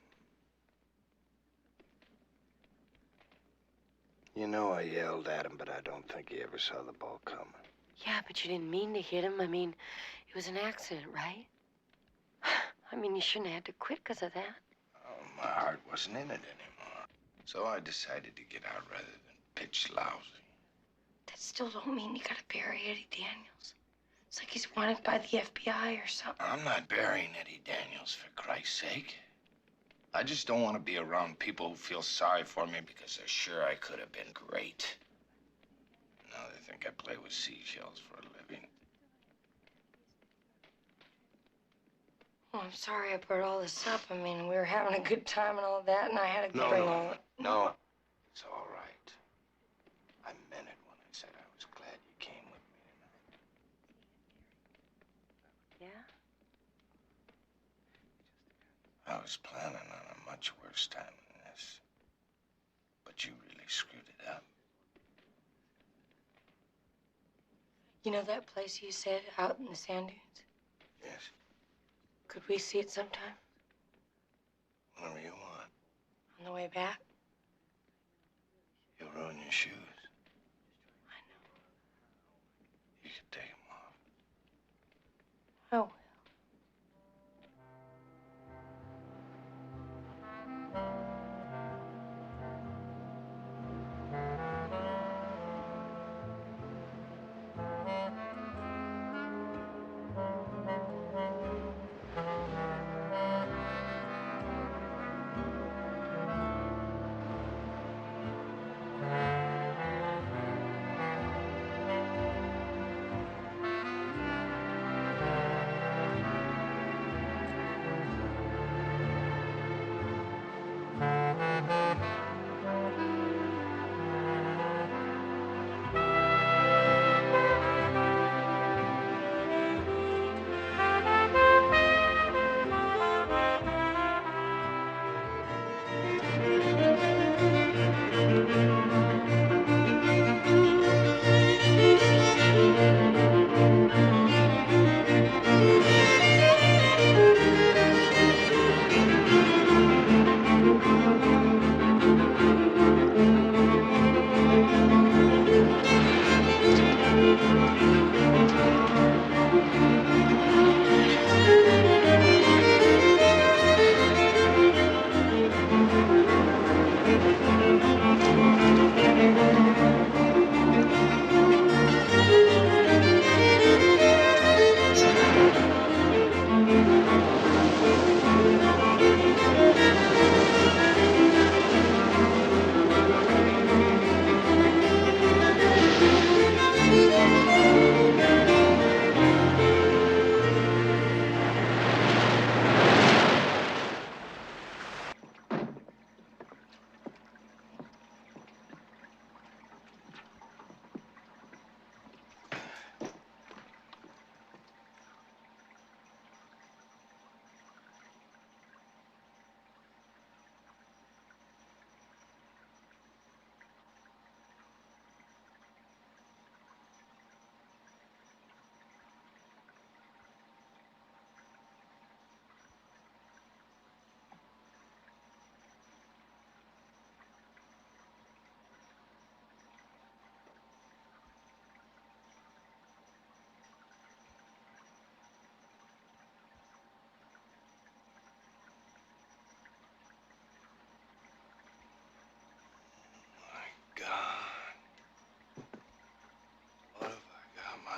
You know, I yelled at him, but I don't think he ever saw the ball coming. Yeah, but you didn't mean to hit him. I mean, it was an accident, right? I mean, you shouldn't have had to quit because of that. Oh, my heart wasn't in it anymore. So I decided to get out rather than pitch lousy. That still don't mean you gotta bury Eddie Daniels. It's like he's wanted by the FBI or something. I'm not burying Eddie Daniels, for Christ's sake. I just don't want to be around people who feel sorry for me because they're sure I could have been great. Now they think I play with seashells for a living. Well, I'm sorry I brought all this up. I mean, we were having a good time and all that, and I had to bring all it. No, it's all right. I meant it when I said I was glad you came with me tonight. Yeah? I was planning on a much worse time than this. But you really screwed it up. You know that place you said out in the sand dunes? Yes. Could we see it sometime? Whenever you want. On the way back? You'll ruin your shoes. I know. You could take them off. Oh.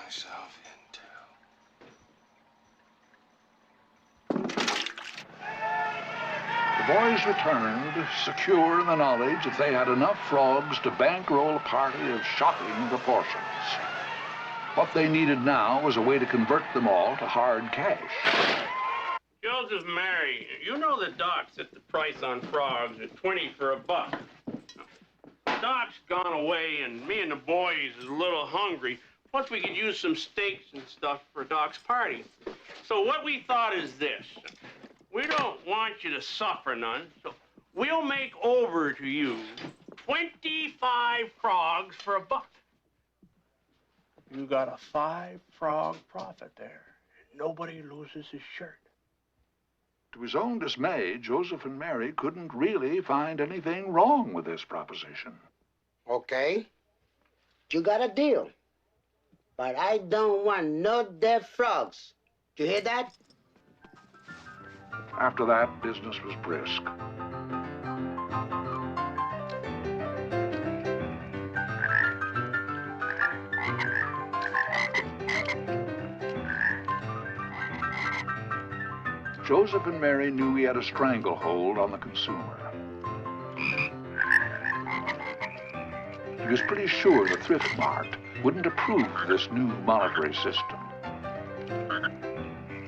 Myself into. The boys returned, secure in the knowledge that they had enough frogs to bankroll a party of shocking proportions. What they needed now was a way to convert them all to hard cash. Joseph Mary, you know the doc set the price on frogs at 20 for a buck. Doc's gone away, and me and the boys is a little hungry. Plus, we could use some steaks and stuff for Doc's party. So what we thought is this. We don't want you to suffer none, so we'll make over to you 25 frogs for a buck. You got a 5-frog profit there. Nobody loses his shirt. To his own dismay, Joseph and Mary couldn't really find anything wrong with this proposition. Okay, you got a deal. But I don't want no dead frogs. You hear that? After that, business was brisk. Joseph and Mary knew he had a stranglehold on the consumer. He was pretty sure the Thrift Mart wouldn't approve this new monetary system.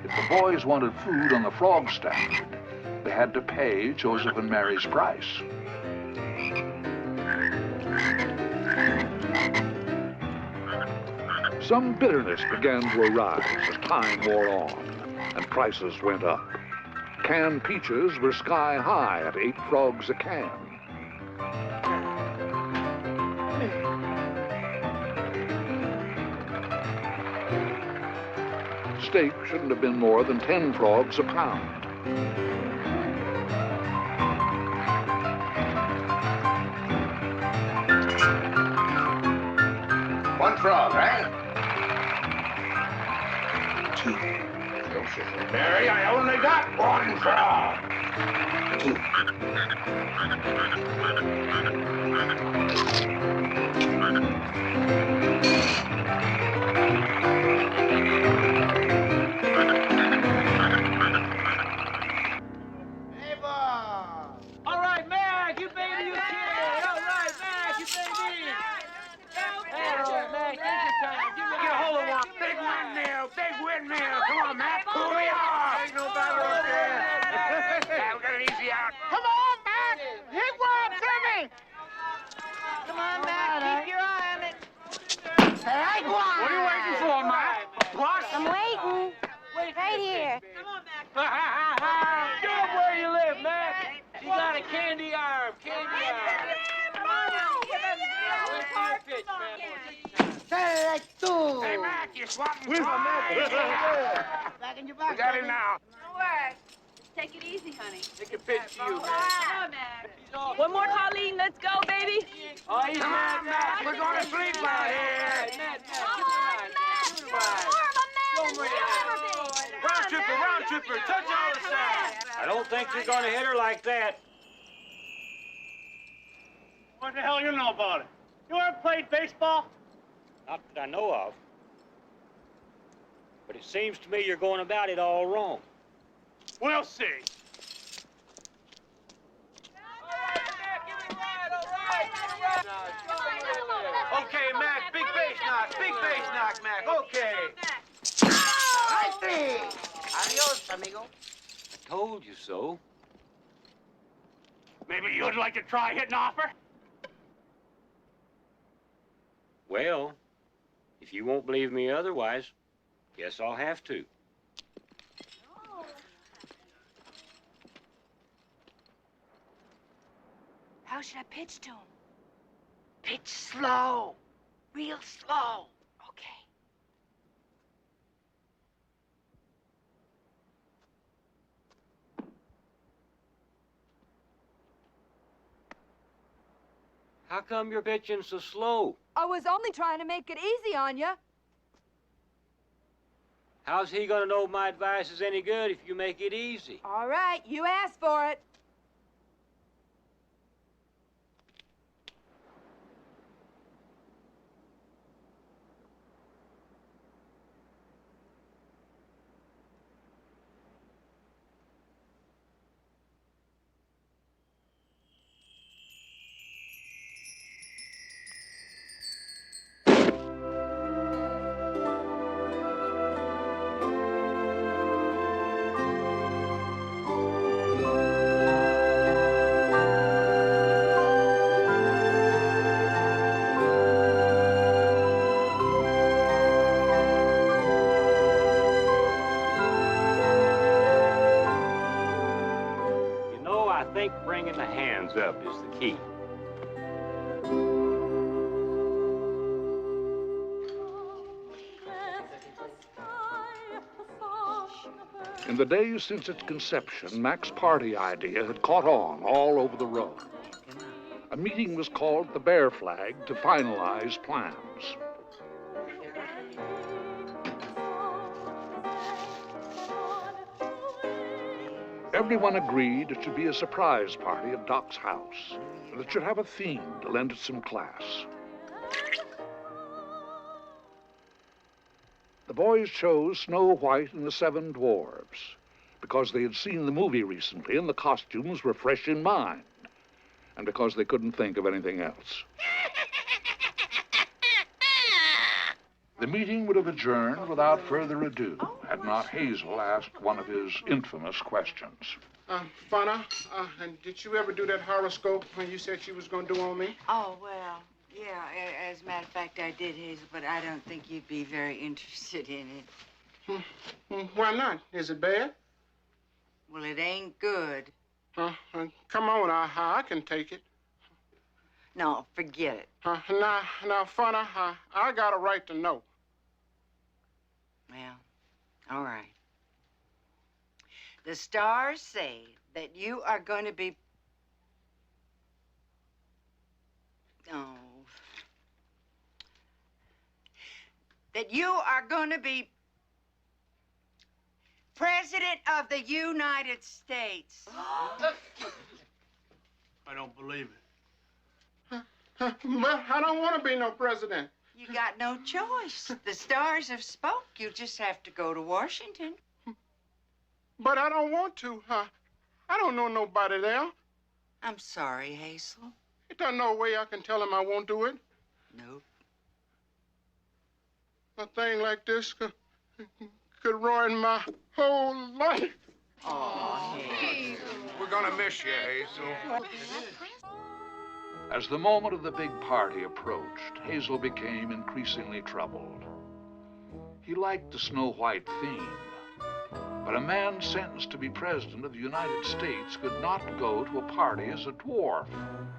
If the boys wanted food on the frog standard, they had to pay Joseph and Mary's price. Some bitterness began to arise as time wore on and prices went up. Canned peaches were sky high at 8 frogs a can. Steak shouldn't have been more than 10 frogs a pound. One frog, right? 2. Joseph, Mary, I only got 1 frog. 1 more, Colleen. Let's go, baby. Oh, he's mad, Matt. We're going to sleep out here. Round tripper, touch all the sides. I don't think you're going to hit her like that. What the hell you know about it? You ever played baseball? Not that I know of. But it seems to me you're going about it all wrong. We'll see. Okay, Mac, big bass knock, Mac, okay. Adios, amigo. I told you so. Maybe you'd like to try hitting off her? Well, if you won't believe me otherwise, guess I'll have to. How should I pitch to him? Pitch slow. Real slow. Okay. How come you're pitching so slow? I was only trying to make it easy on you. How's he gonna know my advice is any good if you make it easy? All right, you asked for it. You know, I think bringing the hands up is the key. In the days since its conception, Mac's party idea had caught on all over the row. A meeting was called the Bear Flag to finalize plans. Everyone agreed it should be a surprise party at Doc's house, and it should have a theme to lend it some class. The boys chose Snow White and the Seven Dwarfs because they had seen the movie recently and the costumes were fresh in mind, and because they couldn't think of anything else. The meeting would have adjourned without further ado had not Hazel asked one of his infamous questions. Funna, and did you ever do that horoscope when you said you was gonna do on me? Oh, well, yeah, as a matter of fact, I did, Hazel, but I don't think you'd be very interested in it. Why not? Is it bad? Well, it ain't good. Come on, I can take it. No, forget it. Now, Funna, I got a right to know. Well, all right. The stars say that you are going to be... Oh. That you are going to be President of the United States. I don't believe it. But I don't want to be no president. You got no choice. The stars have spoke. You just have to go to Washington. But I don't want to. I don't know nobody there. I'm sorry, Hazel. There's no way I can tell him I won't do it. Nope. A thing like this could ruin my whole life. Oh, Hazel. We're gonna miss you, Hazel. As the moment of the big party approached, Hazel became increasingly troubled. He liked the Snow White theme, but a man sentenced to be president of the United States could not go to a party as a dwarf.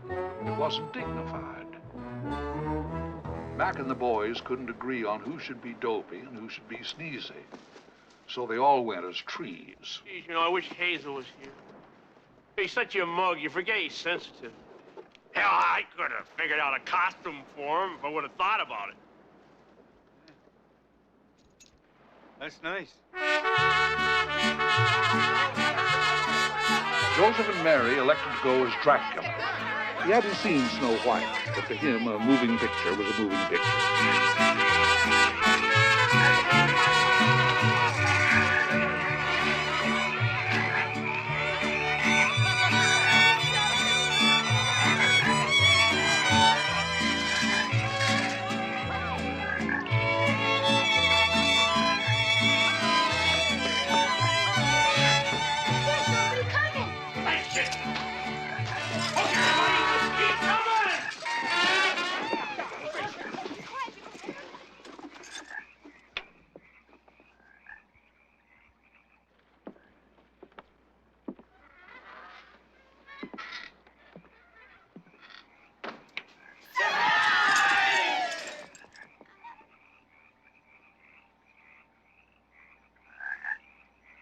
It wasn't dignified. Mac and the boys couldn't agree on who should be Dopey and who should be Sneezy, so they all went as trees. Geez, you know, I wish Hazel was here. He's such a mug, you forget he's sensitive. Hell, I could have figured out a costume for him if I would have thought about it. That's nice. Joseph and Mary elected to go as Dracula. He hadn't seen Snow White, but to him, a moving picture was a moving picture.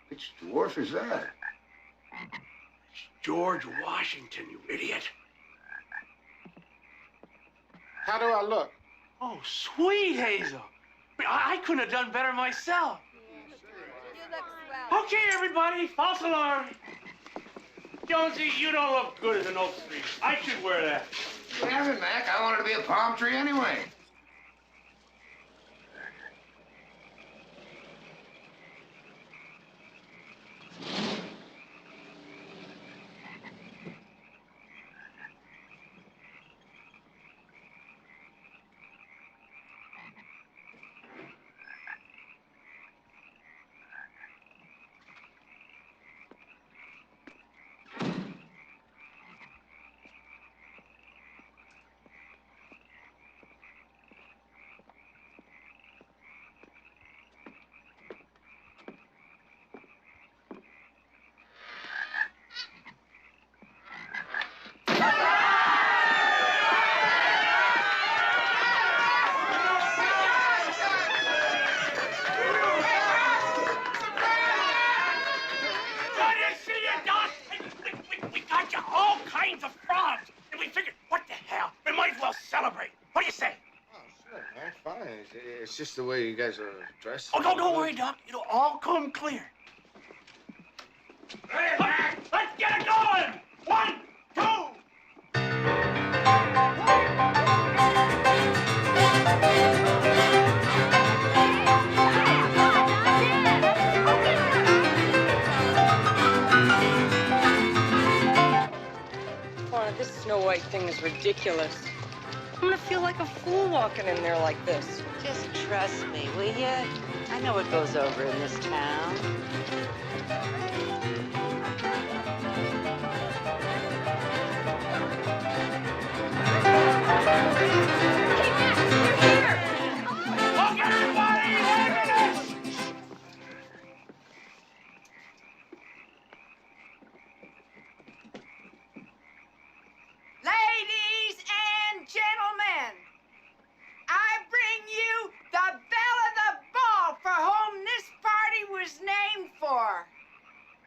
Which dwarf is that? It's George Washington, you idiot. How do I look? Oh, sweet, Hazel. I couldn't have done better myself. You look swell. Okay, everybody, false alarm. Jonesy, you don't look good as an oak tree. I should wear that. Damn it, Mac. I wanted to be a palm tree anyway. It's just the way you guys are dressed. Oh, no, don't worry, Doc. It'll all come clear. Hey, Mac! Let's get it going! 1, 2. Fauna, this Snow White thing is ridiculous. I'm gonna feel like a fool walking in there like this. Just trust me, will ya? I know what goes over in this town. Look, everybody! Look at this! Ladies and gentlemen, I bring you the belle of the ball for whom this party was named for.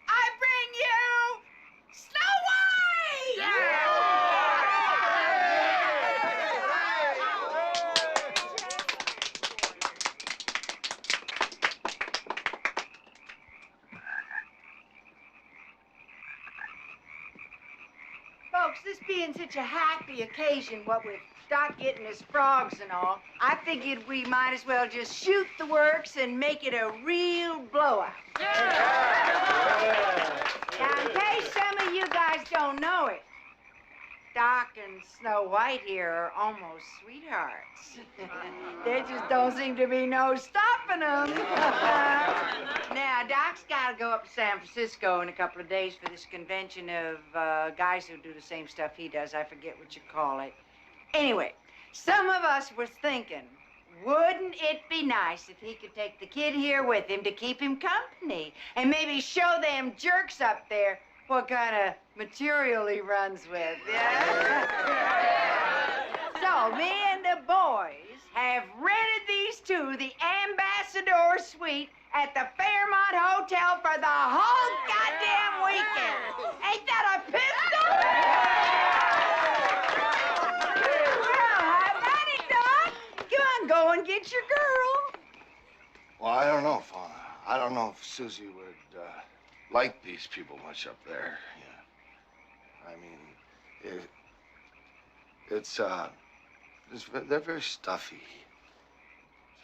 I bring you Snow White! Folks, this being such a happy occasion, what with Doc getting his frogs and all, I figured we might as well just shoot the works and make it a real blowout. Now, in case some of you guys don't know it, Doc and Snow White here are almost sweethearts. There just don't seem to be no stopping them. Now, Doc's got to go up to San Francisco in a couple of days for this convention of guys who do the same stuff he does. I forget what you call it. Anyway, some of us were thinking, wouldn't it be nice if he could take the kid here with him to keep him company and maybe show them jerks up there what kind of material he runs with, yeah? So, me and the boys have rented these two the Ambassador Suite at the Fairmont Hotel for the whole goddamn weekend. Ain't that a pistol? Well, have at it, Doc. Come on, go and get your girl. Well, I don't know, Fauna. I don't know if Suzy would like these people much up there. Yeah. I mean, They're very stuffy.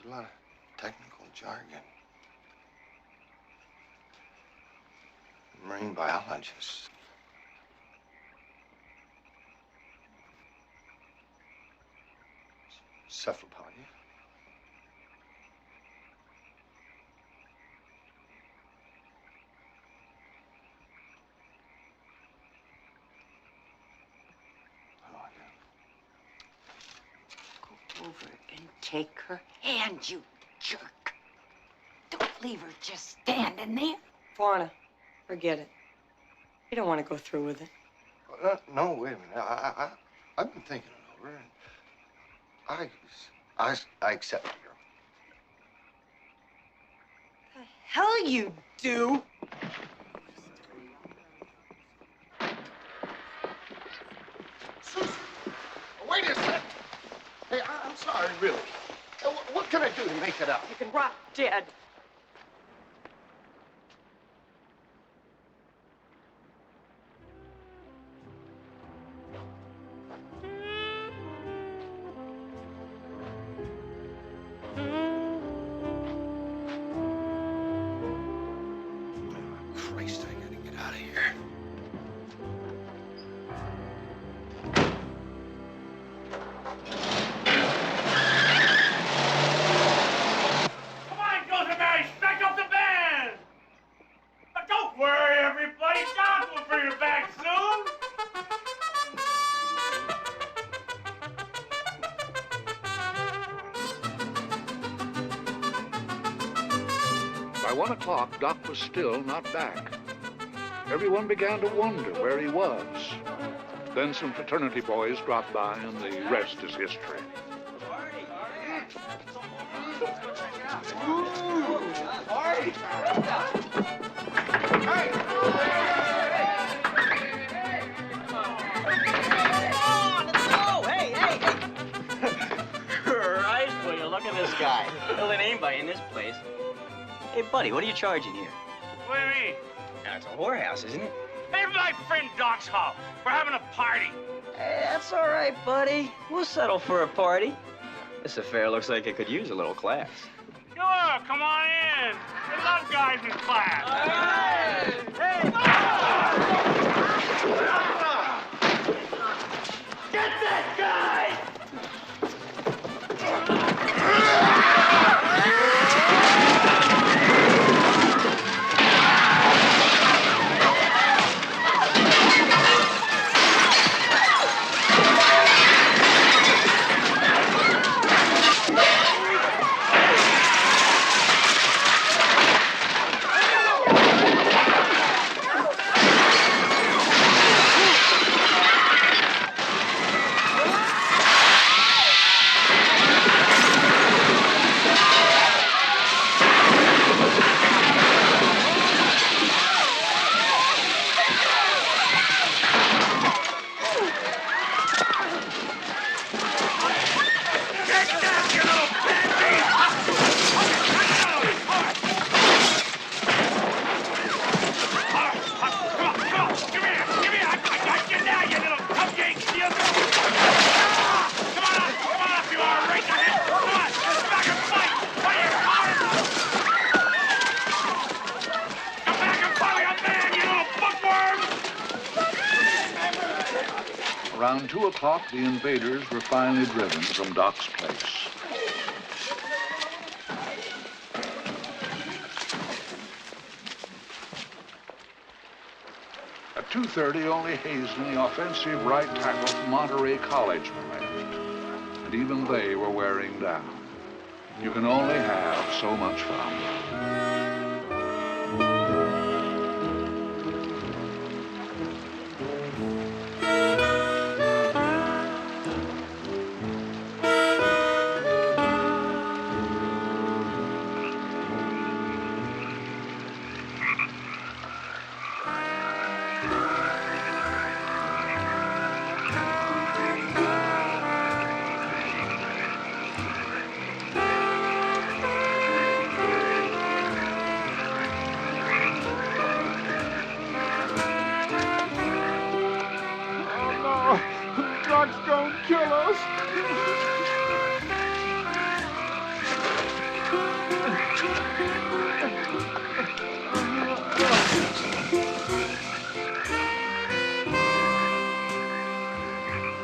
There's a lot of technical jargon. Marine biologists. Cephalopodia. Over and take her hand, you jerk. Don't leave her just standing there. Fauna, forget it. You don't want to go through with it. No, wait a minute. I've been thinking it over, and I accept you. The hell you do? Susan, wait a second. Hey, I'm sorry, really. What can I do to make it up? You can rot dead. Christ, I gotta get out of here. Come on, Joseph, strike up the band! But don't worry, everybody. Doc will bring her back soon. By 1 o'clock, Doc was still not back. Everyone began to wonder where he was. Then some fraternity boys dropped by, and the rest is history. Right, will you? Look at this guy. Killing anybody in this place. Hey, buddy, what are you charging here? What do you mean? Now, it's a whorehouse, isn't it? Hey, my friend Doc's house. We're having a party. Hey, that's all right, buddy. We'll settle for a party. This affair looks like it could use a little class. Sure, come on in. We love guys in class. All right. Hey. Get that guy! Around 2 o'clock, the invaders were finally driven from Doc's place. At 2:30, only Hayes and the offensive right tackle from Monterey College were left. And even they were wearing down. You can only have so much fun.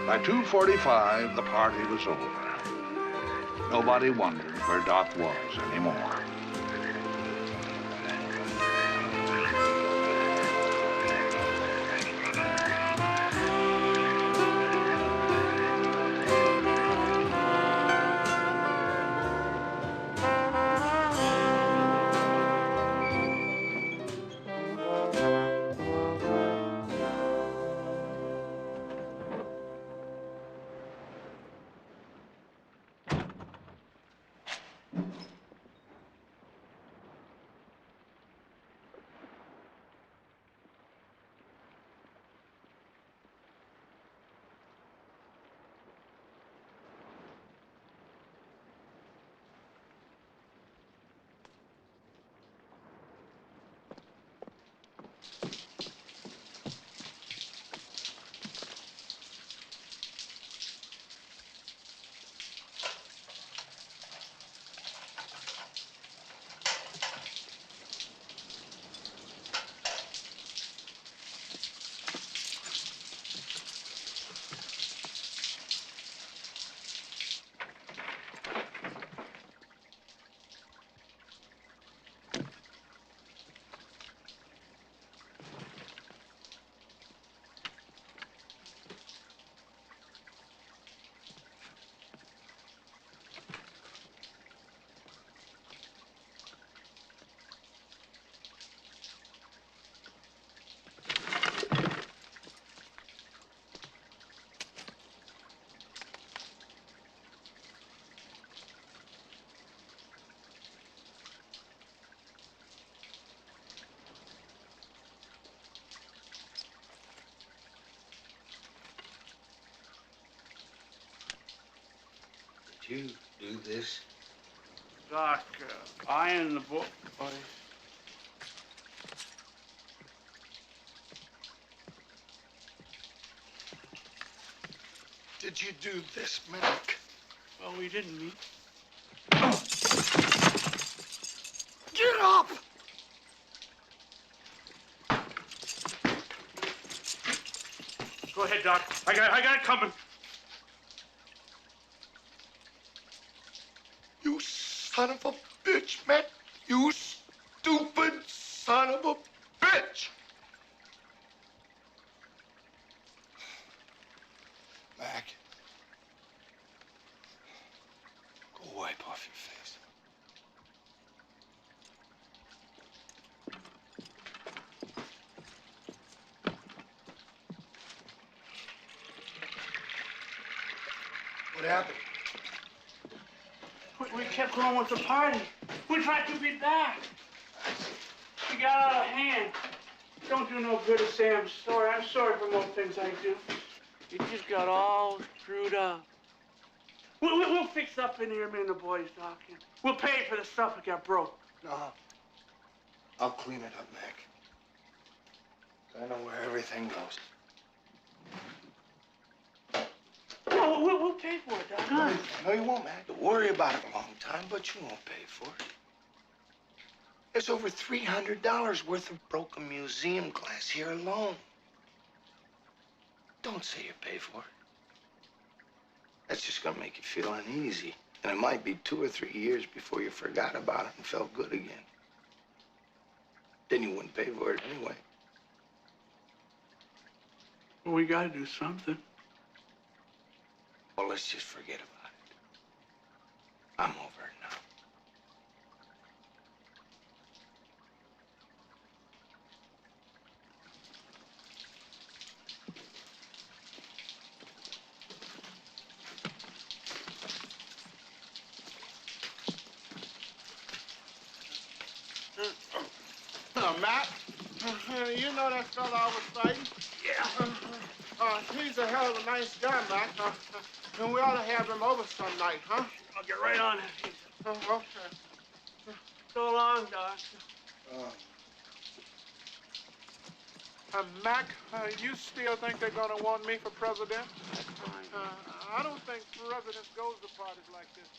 By 2:45, the party was over. Nobody wondered where Doc was anymore. You do this? Doc, I in the book, buddy. Did you do this, Mac? Well, we didn't meet. Get up! Go ahead, Doc. I got it coming. You son of a bitch, Mac. You stupid son of a bitch. Mac. Go wipe off your face. What happened? We kept going with the party. We tried to be back. We got out of hand. Don't do no good to say I'm sorry. I'm sorry for most things I do. It just got all screwed up. We'll fix up in here, me and the boys, Doc. We'll pay for the stuff that got broke. No. I'll clean it up, Mac. I know where everything goes. No, we'll pay for it, Doc. No, you won't, Mac. You'll worry about it a long time, but you won't pay for it. There's over $300 worth of broken museum glass here alone. Don't say you pay for it. That's just gonna make you feel uneasy. And it might be 2 or 3 years before you forgot about it and felt good again. Then you wouldn't pay for it anyway. Well, we gotta do something. Well, let's just forget about it. I'm over it now. Matt, you know that fella I was fighting? Yeah. He's a hell of a nice guy, Matt. And we ought to have him over some night, huh? I'll get right on it. Okay. So long, Doc. Mac, you still think they're gonna want me for president? I don't think presidents goes to parties like this.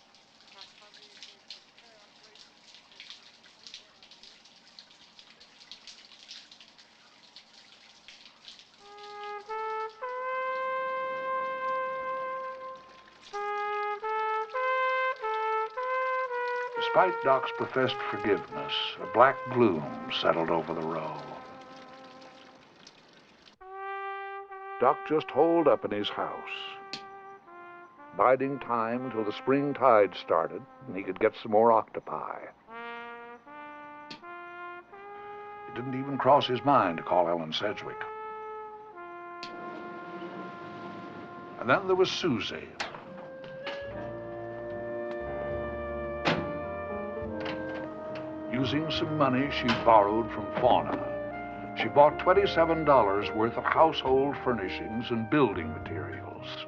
Despite Doc's professed forgiveness, a black gloom settled over the row. Doc just holed up in his house, biding time until the spring tide started and he could get some more octopi. It didn't even cross his mind to call Ellen Sedgwick. And then there was Suzy. Using some money she borrowed from Fauna, she bought $27 worth of household furnishings and building materials.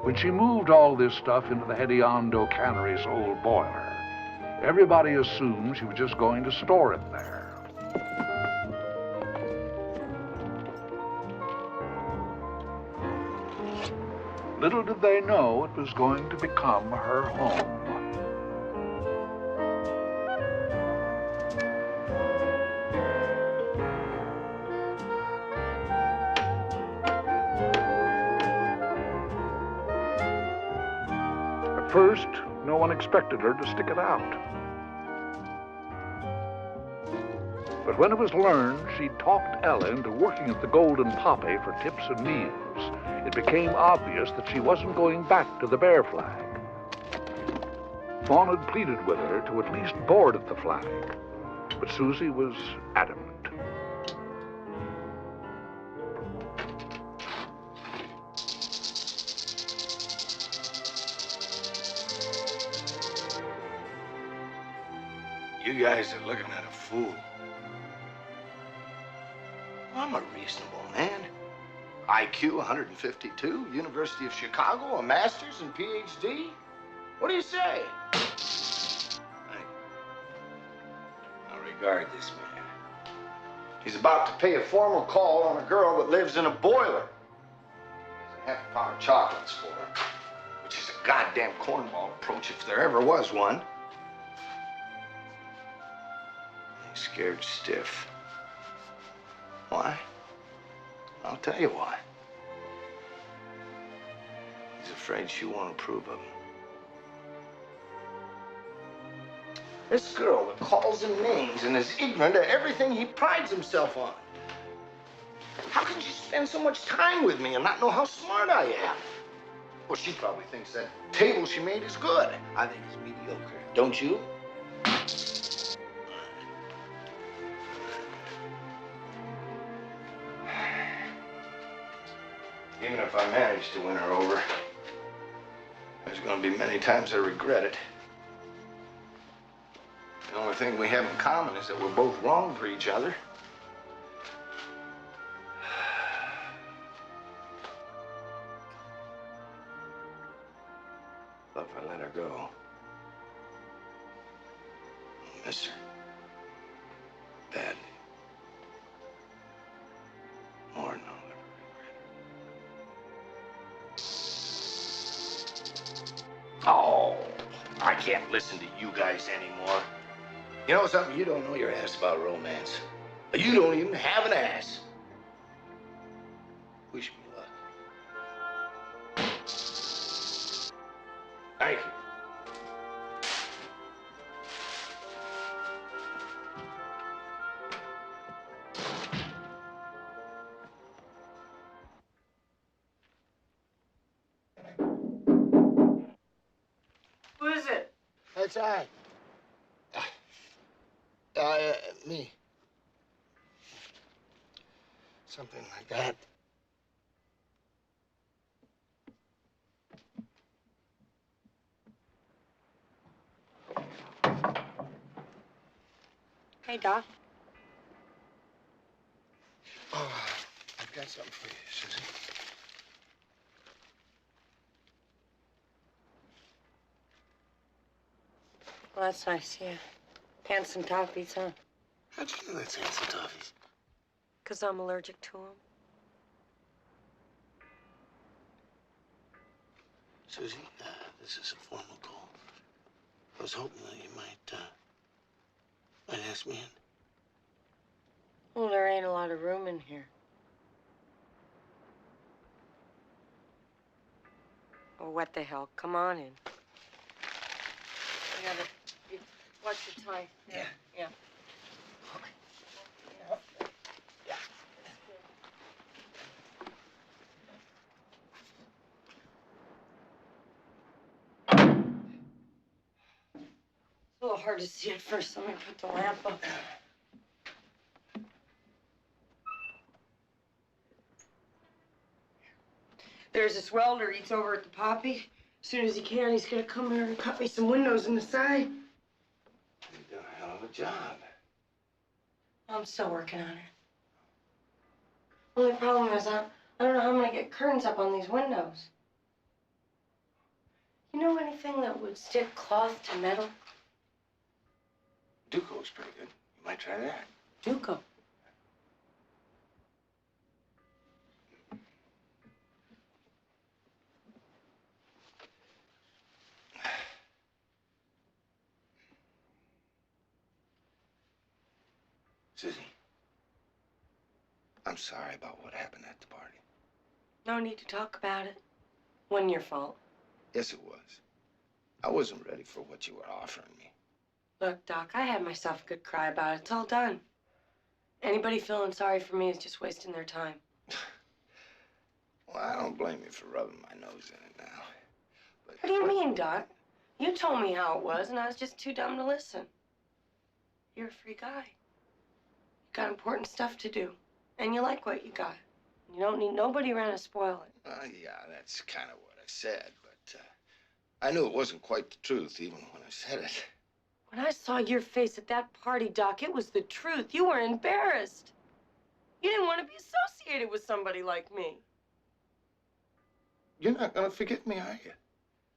When she moved all this stuff into the Hediondo Cannery's old boiler, everybody assumed she was just going to store it there. Little did they know it was going to become her home. At first, no one expected her to stick it out. But when it was learned she'd talked Ella into working at the Golden Poppy for tips and meals, it became obvious that she wasn't going back to the Bear Flag. Fawn had pleaded with her to at least board at the flag, but Suzy was adamant. You guys are looking at a fool. I'm a reasonable man. IQ 152, University of Chicago, a master's and PhD. What do you say? I regard this man. He's about to pay a formal call on a girl that lives in a boiler. He has a half pound of chocolates for her, which is a goddamn cornball approach if there ever was one. He's scared stiff. Why? I'll tell you why. He's afraid she won't approve of him. This girl that calls him names and is ignorant of everything he prides himself on. How can she spend so much time with me and not know how smart I am? Well, she probably thinks that table she made is good. I think it's mediocre. Don't you? Even if I manage to win her over, there's going to be many times I regret it. The only thing we have in common is that we're both wrong for each other. But if I let her go, I'll miss her badly. More than I'll ever regret. Oh, I can't listen to you guys anymore. You know something? You don't know your ass about romance. You don't even have an ass. Wish me luck. Thank you. Who is it? That's I. Me. Something like that. Hey, Doc. Oh, I've got something for you, Suzy. Well, that's nice, yeah. Handsome top beats, huh? How'd you know that's Hanson toffees? Because I'm allergic to them. Suzy, this is a formal call. I was hoping that you might ask me in. Well, there ain't a lot of room in here. Oh, what the hell? Come on in. Watch the time. Yeah. Yeah. It's a little hard to see at first. Let me put the lamp up. There's this welder. He's over at the Poppy. As soon as he can, he's gonna come here and cut me some windows in the side. You've done a hell of a job. I'm still working on it. Only problem is I don't know how I'm gonna get curtains up on these windows. You know anything that would stick cloth to metal? Duco's pretty good. You might try that. Duco. Suzy, I'm sorry about what happened at the party. No need to talk about it. Wasn't your fault. Yes, it was. I wasn't ready for what you were offering me. Look, Doc, I had myself a good cry about it. It's all done. Anybody feeling sorry for me is just wasting their time. Well, I don't blame you for rubbing my nose in it now. But What do you mean, Doc? You told me how it was, and I was just too dumb to listen. You're a free guy. You got important stuff to do, and you like what you got. You don't need nobody around to spoil it. Yeah, that's kind of what I said, but I knew it wasn't quite the truth even when I said it. When I saw your face at that party, Doc, it was the truth. You were embarrassed. You didn't want to be associated with somebody like me. You're not gonna forgive me, are you?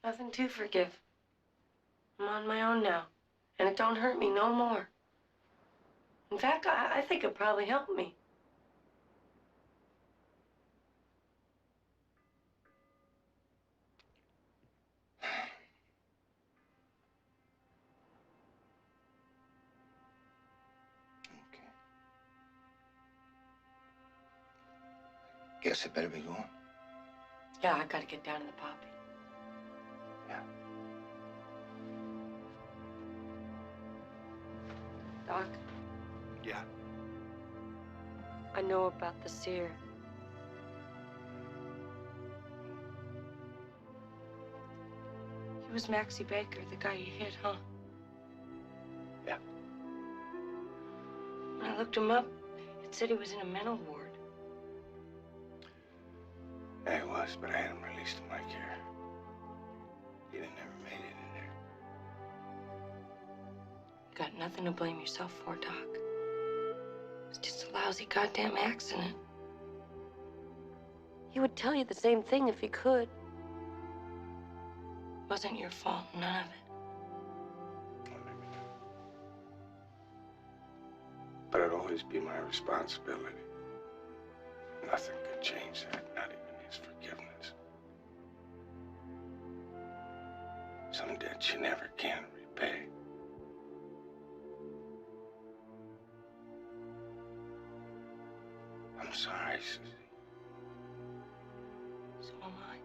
Nothing to forgive. I'm on my own now, and it don't hurt me no more. In fact, I think it probably helped me. Guess I better be going. Yeah, I gotta get down to the Poppy. Yeah. Doc, Yeah. I know about the seer. He was Maxie Baker, the guy you hit, huh? Yeah. When I looked him up, it said he was in a mental ward. Yeah, he was, but I had him released to my care. He never made it in there. You got nothing to blame yourself for, Doc. It's just a lousy goddamn accident. He would tell you the same thing if he could. It wasn't your fault, none of it. But it'd always be my responsibility. Nothing could change that, not even his forgiveness. Some debts you never can repay. I'm sorry, Suzy. So am I.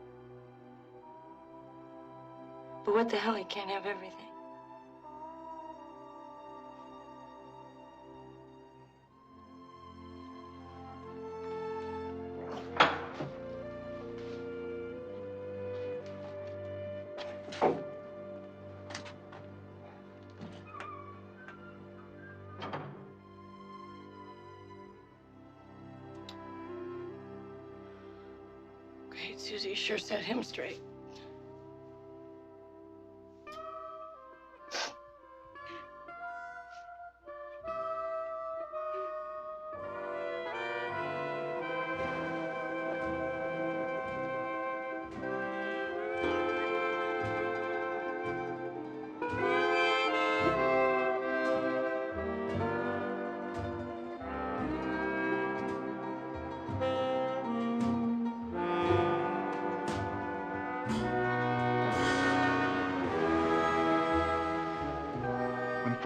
But what the hell, he can't have everything. Great, Suzy sure set him straight.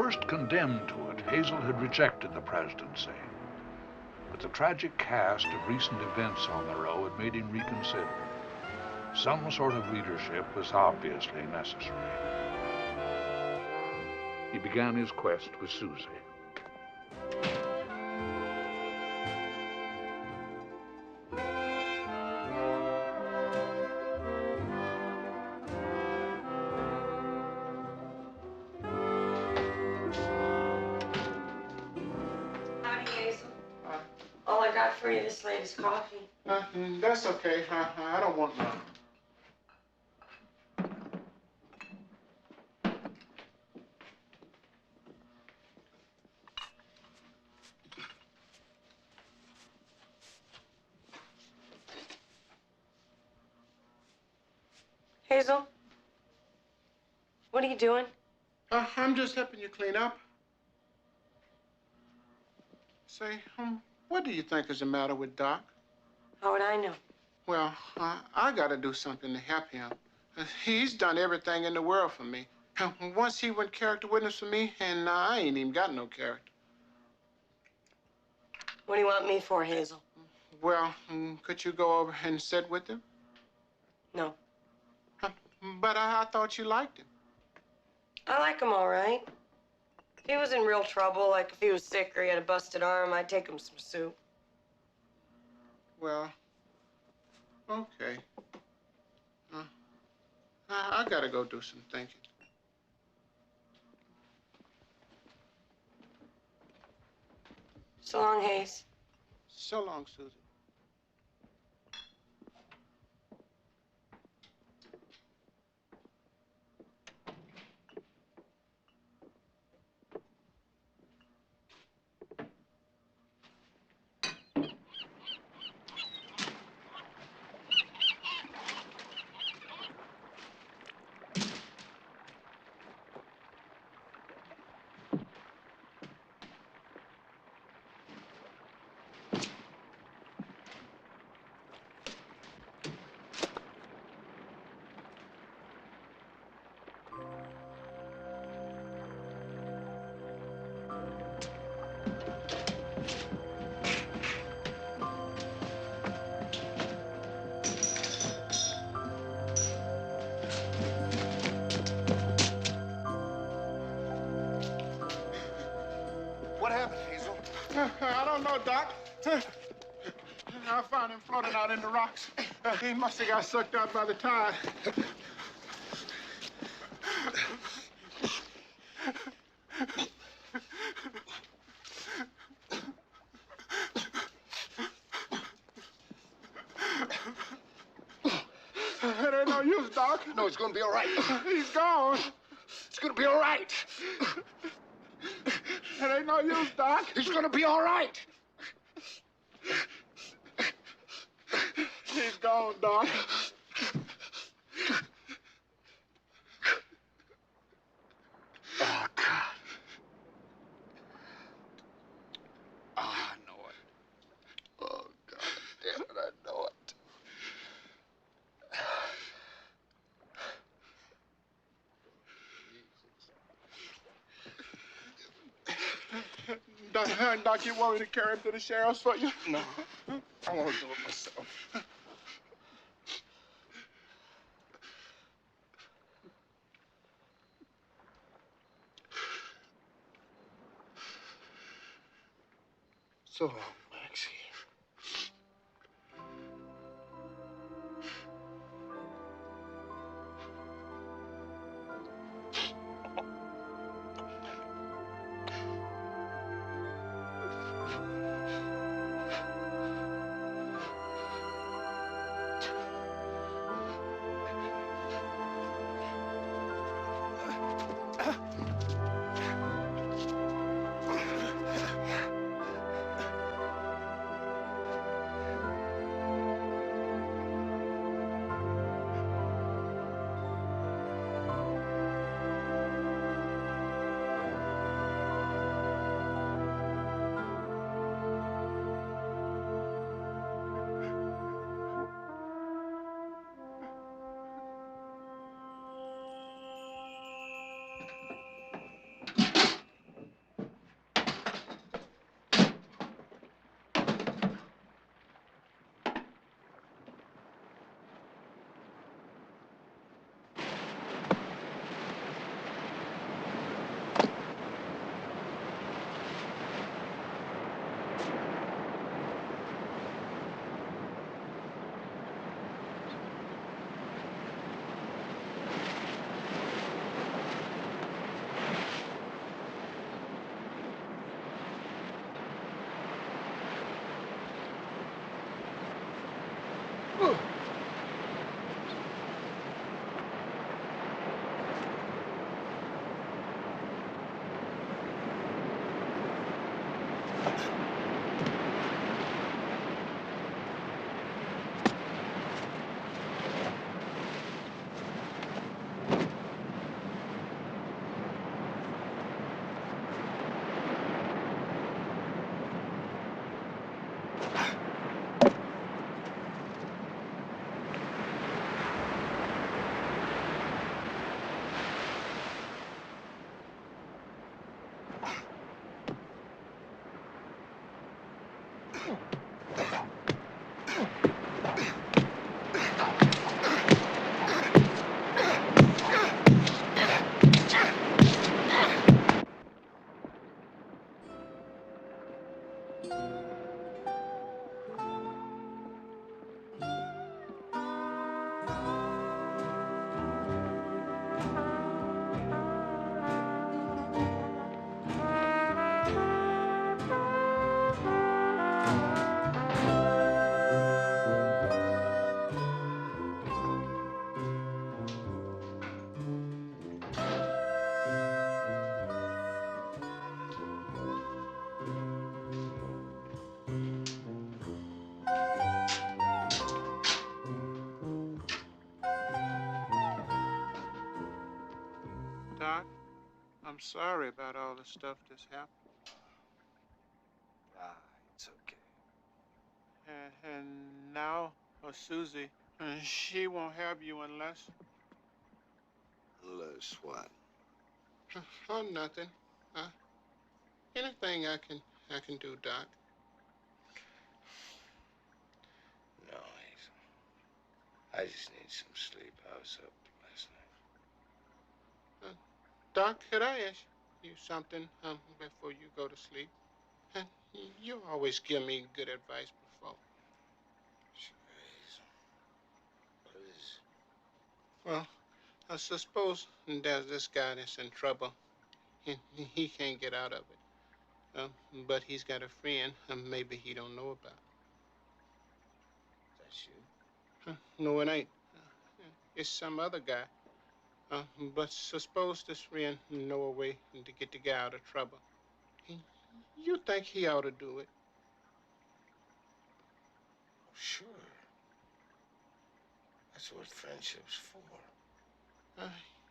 first condemned to it, Hazel had rejected the presidency. But the tragic cast of recent events on the row had made him reconsider. Some sort of leadership was obviously necessary. He began his quest with Suzy. Howdy, Hazel. All I got for you this late is coffee. That's okay. I don't want none. Hazel? What are you doing? I'm just helping you clean up. Say, what do you think is the matter with Doc? How would I know? Well, I gotta do something to help him. He's done everything in the world for me. Once he went character witness for me, and I ain't even got no character. What do you want me for, Hazel? Well, could you go over and sit with him? No. But I thought you liked him. I like him all right. If he was in real trouble, like if he was sick or he had a busted arm, I'd take him some soup. Well, okay. I gotta go do some thinking. So long, Hayes. So long, Suzy. What happened, Hazel? I don't know, Doc. I found him floating out in the rocks. He must have got sucked out by the tide. It ain't no use, Doc. No, it's gonna be all right. He's gone. It's gonna be all right. It ain't no use, Doc. It's gonna be all right. He's gone, Doc. Oh, God. Oh, I know it. Oh, God damn it, I know it. Doc, you want me to carry him to the sheriff's for you? No. I want to do it myself. So long, Maxie. Doc, I'm sorry about all the stuff that's happened. It's okay. And now, Suzy, she won't have you unless... Unless what? Oh, nothing. Anything I can do, Doc. No, Hazel. I just need some sleep. I was up last night. Doc, could I ask you something before you go to sleep? You always give me good advice before. Sure, Hazel. What is it? Well, I suppose there's this guy that's in trouble. He can't get out of it. But he's got a friend maybe he don't know about. That's you? No, it ain't. It's some other guy. But suppose this friend know a way to get the guy out of trouble. You think he ought to do it? Sure. That's what friendship's for.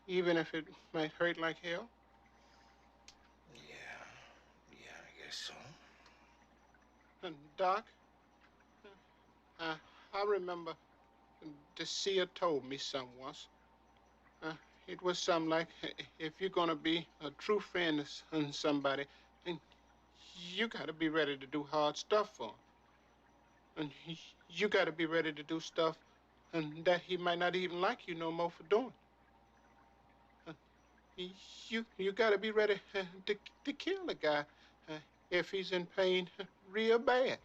Even if it might hurt like hell? Yeah, I guess so. Doc, I remember the seer told me something once. It was something like, if you're gonna be a true friend to somebody, then you gotta be ready to do hard stuff for him. And you gotta be ready to do stuff that he might not even like you no more for doing. You gotta be ready to kill a guy if he's in pain real bad.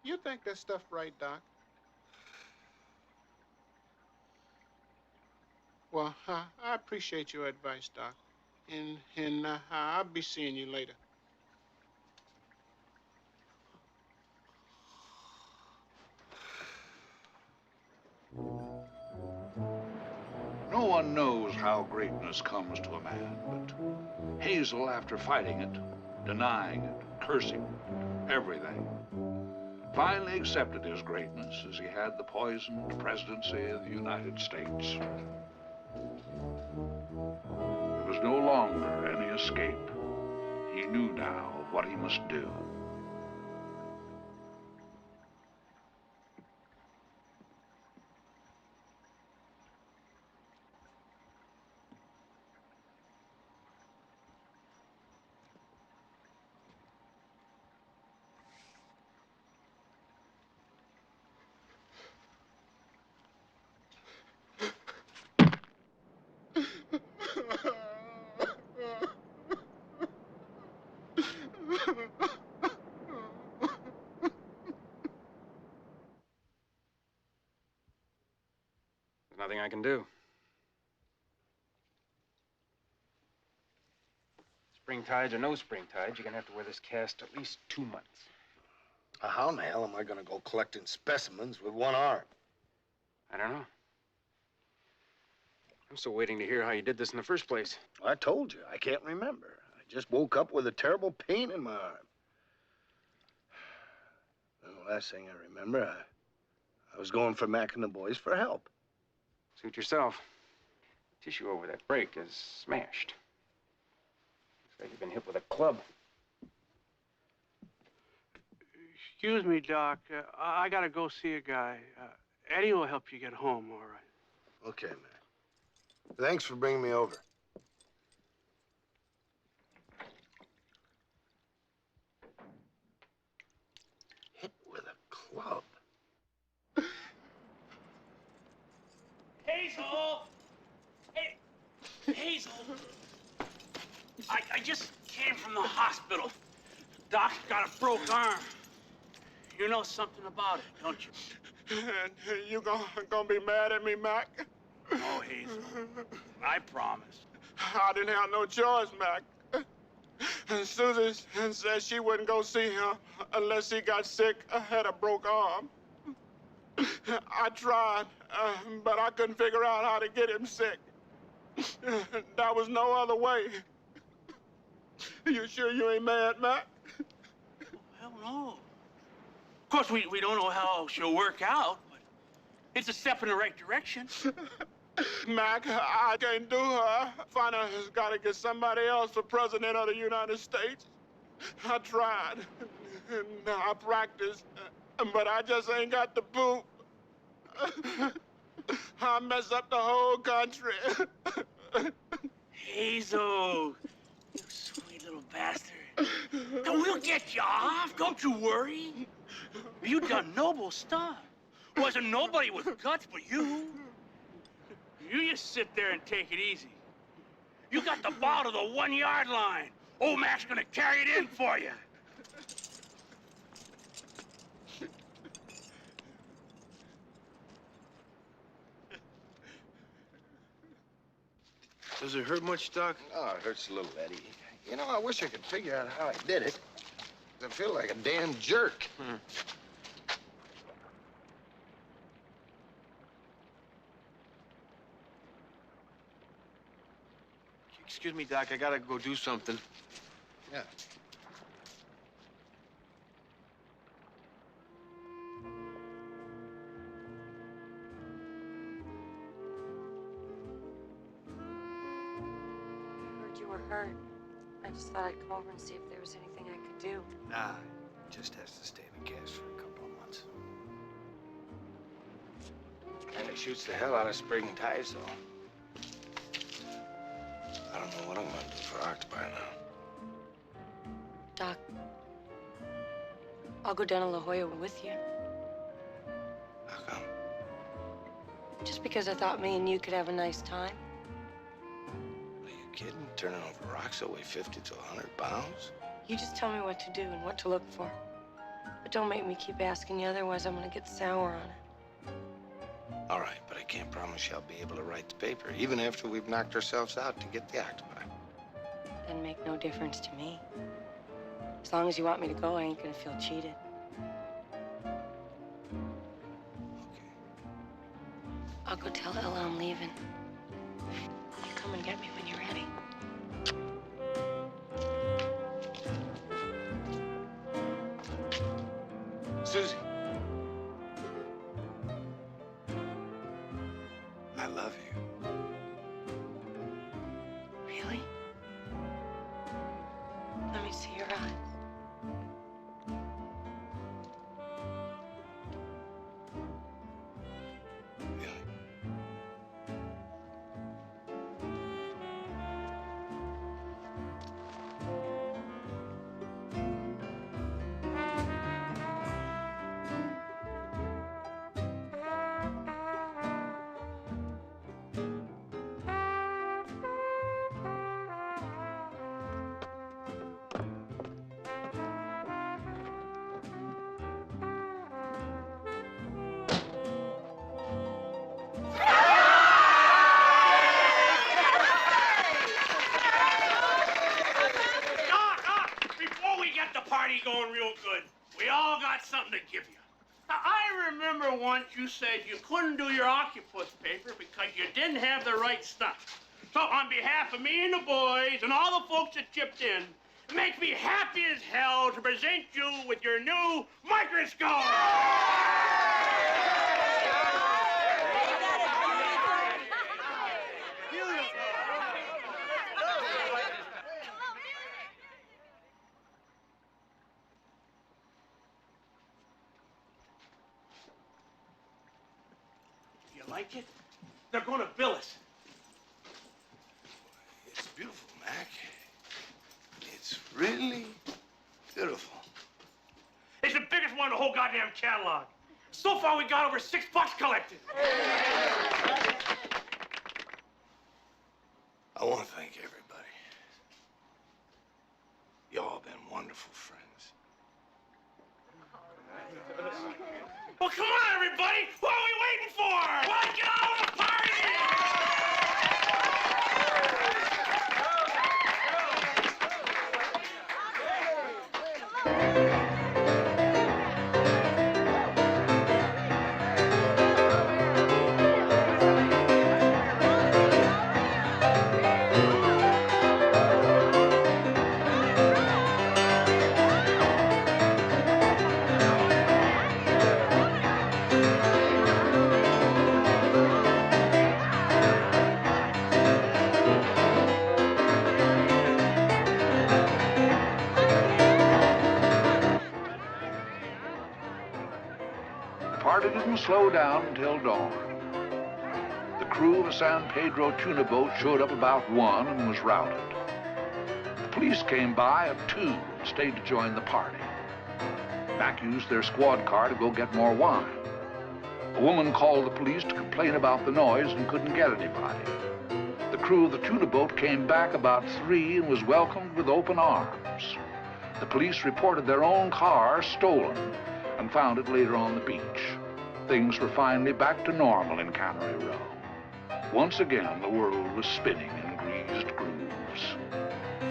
You think that stuff right, Doc? Well, I appreciate your advice, Doc. And I'll be seeing you later. No one knows how greatness comes to a man, but Hazel, after fighting it, denying it, cursing it, everything, finally accepted his greatness as he had the poisoned presidency of the United States. There was no longer any escape. He knew now what he must do. There's nothing I can do. Spring tides or no spring tides, you're gonna have to wear this cast at least 2 months. How in the hell am I gonna go collecting specimens with one arm? I don't know. I'm still waiting to hear how you did this in the first place. I told you, I can't remember. I just woke up with a terrible pain in my arm. And the last thing I remember, I was going for Mac and the boys for help. Suit yourself. Tissue over that break is smashed. Looks like you've been hit with a club. Excuse me, Doc. I gotta go see a guy. Eddie will help you get home, all right? Okay, man. Thanks for bringing me over. Hit with a club. Hazel! Hey, Hazel! I just came from the hospital. Doc's got a broke arm. You know something about it, don't you? You gonna be mad at me, Mac? Oh, Hazel. I promise. I didn't have no choice, Mac. And Suzy said she wouldn't go see him unless he got sick or had a broke arm. I tried, but I couldn't figure out how to get him sick. There was no other way. You sure you ain't mad, Mac? Oh, hell no. Of course, we don't know how she'll work out, but it's a step in the right direction. Mac, I can't do her. Finance got to get somebody else for president of the United States. I tried, and I practiced, but I just ain't got the boot. I mess up the whole country. Hazel, you sweet little bastard. Now, we'll get you off. Don't you worry. You done noble stuff. Wasn't nobody with guts but you. You just sit there and take it easy. You got the ball to the 1 yard line. Old Mac's gonna carry it in for you. Does it hurt much, Doc? Oh, it hurts a little, Eddie. You know, I wish I could figure out how I did it. I feel like a damn jerk. Excuse me, Doc. I gotta go do something. Yeah. Heard you were hurt. I just thought I'd come over and see if there was anything I could do. Nah, just has to stay in the cast for a couple of months. And it shoots the hell out of spring ties, though. I don't know what I'm gonna do for octopi now. Doc, I'll go down to La Jolla with you. How come? Just because I thought me and you could have a nice time. Are you kidding? Turning over rocks that weigh 50 to 100 pounds? You just tell me what to do and what to look for. But don't make me keep asking you, otherwise I'm gonna get sour on it. All right, but I can't promise you I'll be able to write the paper, even after we've knocked ourselves out to get the octopi. Doesn't make no difference to me. As long as you want me to go, I ain't gonna feel cheated. Okay. I'll go tell Ella I'm leaving. You come and get me when you're ready. Suzy. I love you. Really? Let me see your eyes. going real good. We all got something to give you. Now, I remember once you said you couldn't do your octopus paper because you didn't have the right stuff. So on behalf of me and the boys and all the folks that chipped in, it makes me happy as hell to present you with your new microscope. You like it? They're going to bill us. It's beautiful, Mac. It's really beautiful. It's the biggest one in the whole goddamn catalog. So far, we got over $6 collected. I want to thank everybody. Y'all been wonderful friends. Well, come on, everybody! What are we waiting for? Let's get on with the party! The party didn't slow down until dawn. The crew of a San Pedro tuna boat showed up about 1 and was routed. The police came by at 2 and stayed to join the party. Mac used their squad car to go get more wine. A woman called the police to complain about the noise and couldn't get anybody. The crew of the tuna boat came back about 3 and was welcomed with open arms. The police reported their own car stolen and found it later on the beach. Things were finally back to normal in Cannery Row. Once again, the world was spinning in greased grooves.